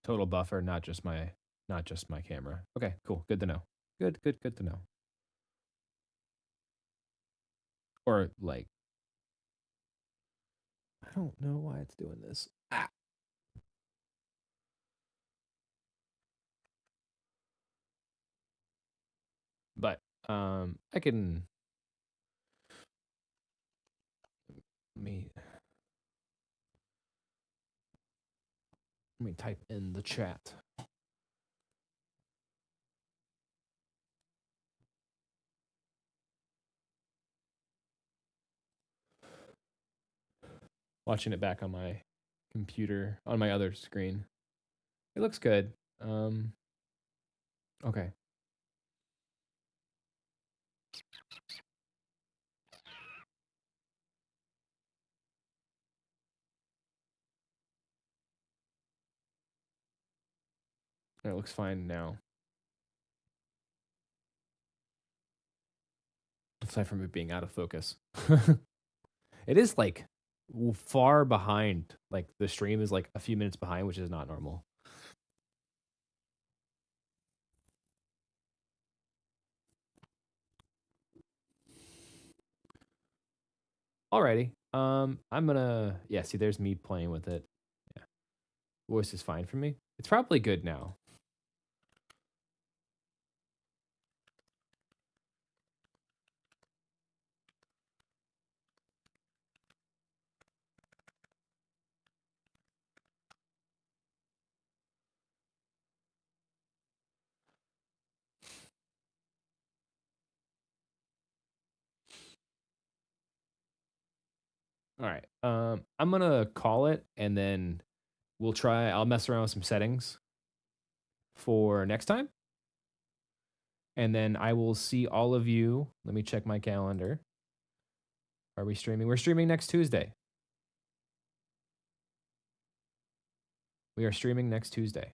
Total buffer, not just my camera. Okay, cool. Good to know. Good to know. Or like, I don't know why it's doing this. Ah. But I can let me type in the chat. Watching it back on my computer on my other screen. It looks good. Okay. It looks fine now. Aside from it being out of focus. It is like far behind. Like the stream is like a few minutes behind, which is not normal. Alrighty. I'm gonna see, there's me playing with it. Yeah. Voice is fine for me. It's probably good now. All right. I'm gonna call it, and then I'll mess around with some settings for next time. And then I will see all of you. Let me check my calendar. Are we streaming? We're streaming next Tuesday. We are streaming next Tuesday.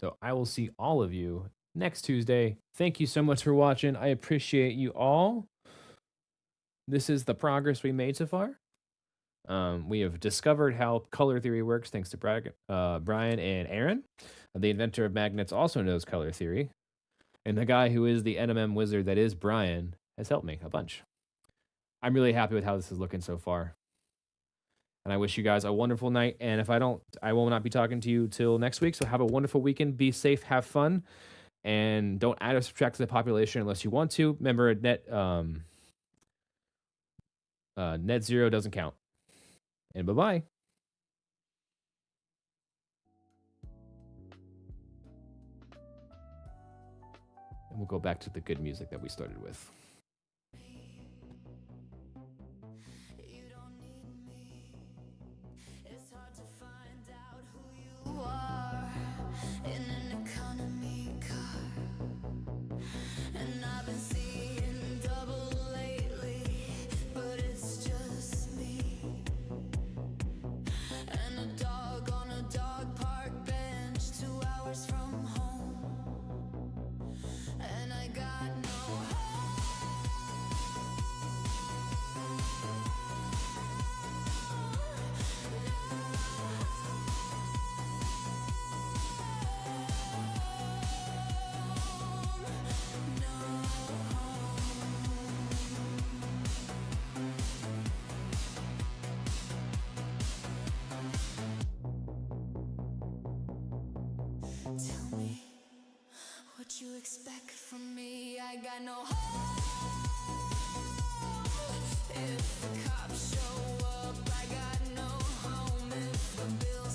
So I will see all of you next Tuesday. Thank you so much for watching. I appreciate you all. This is the progress we made so far. We have discovered how color theory works thanks to Brian and Aaron. The inventor of magnets also knows color theory. And the guy who is the NMM wizard that is Brian has helped me a bunch. I'm really happy with how this is looking so far. And I wish you guys a wonderful night. And if I don't, I will not be talking to you till next week. So have a wonderful weekend. Be safe. Have fun. And don't add or subtract to the population unless you want to. Remember, net zero doesn't count. And bye-bye. And we'll go back to the good music that we started with. In an economy car, and I've been what you expect from me. I got no hope. If the cops show up, I got no home. If the bill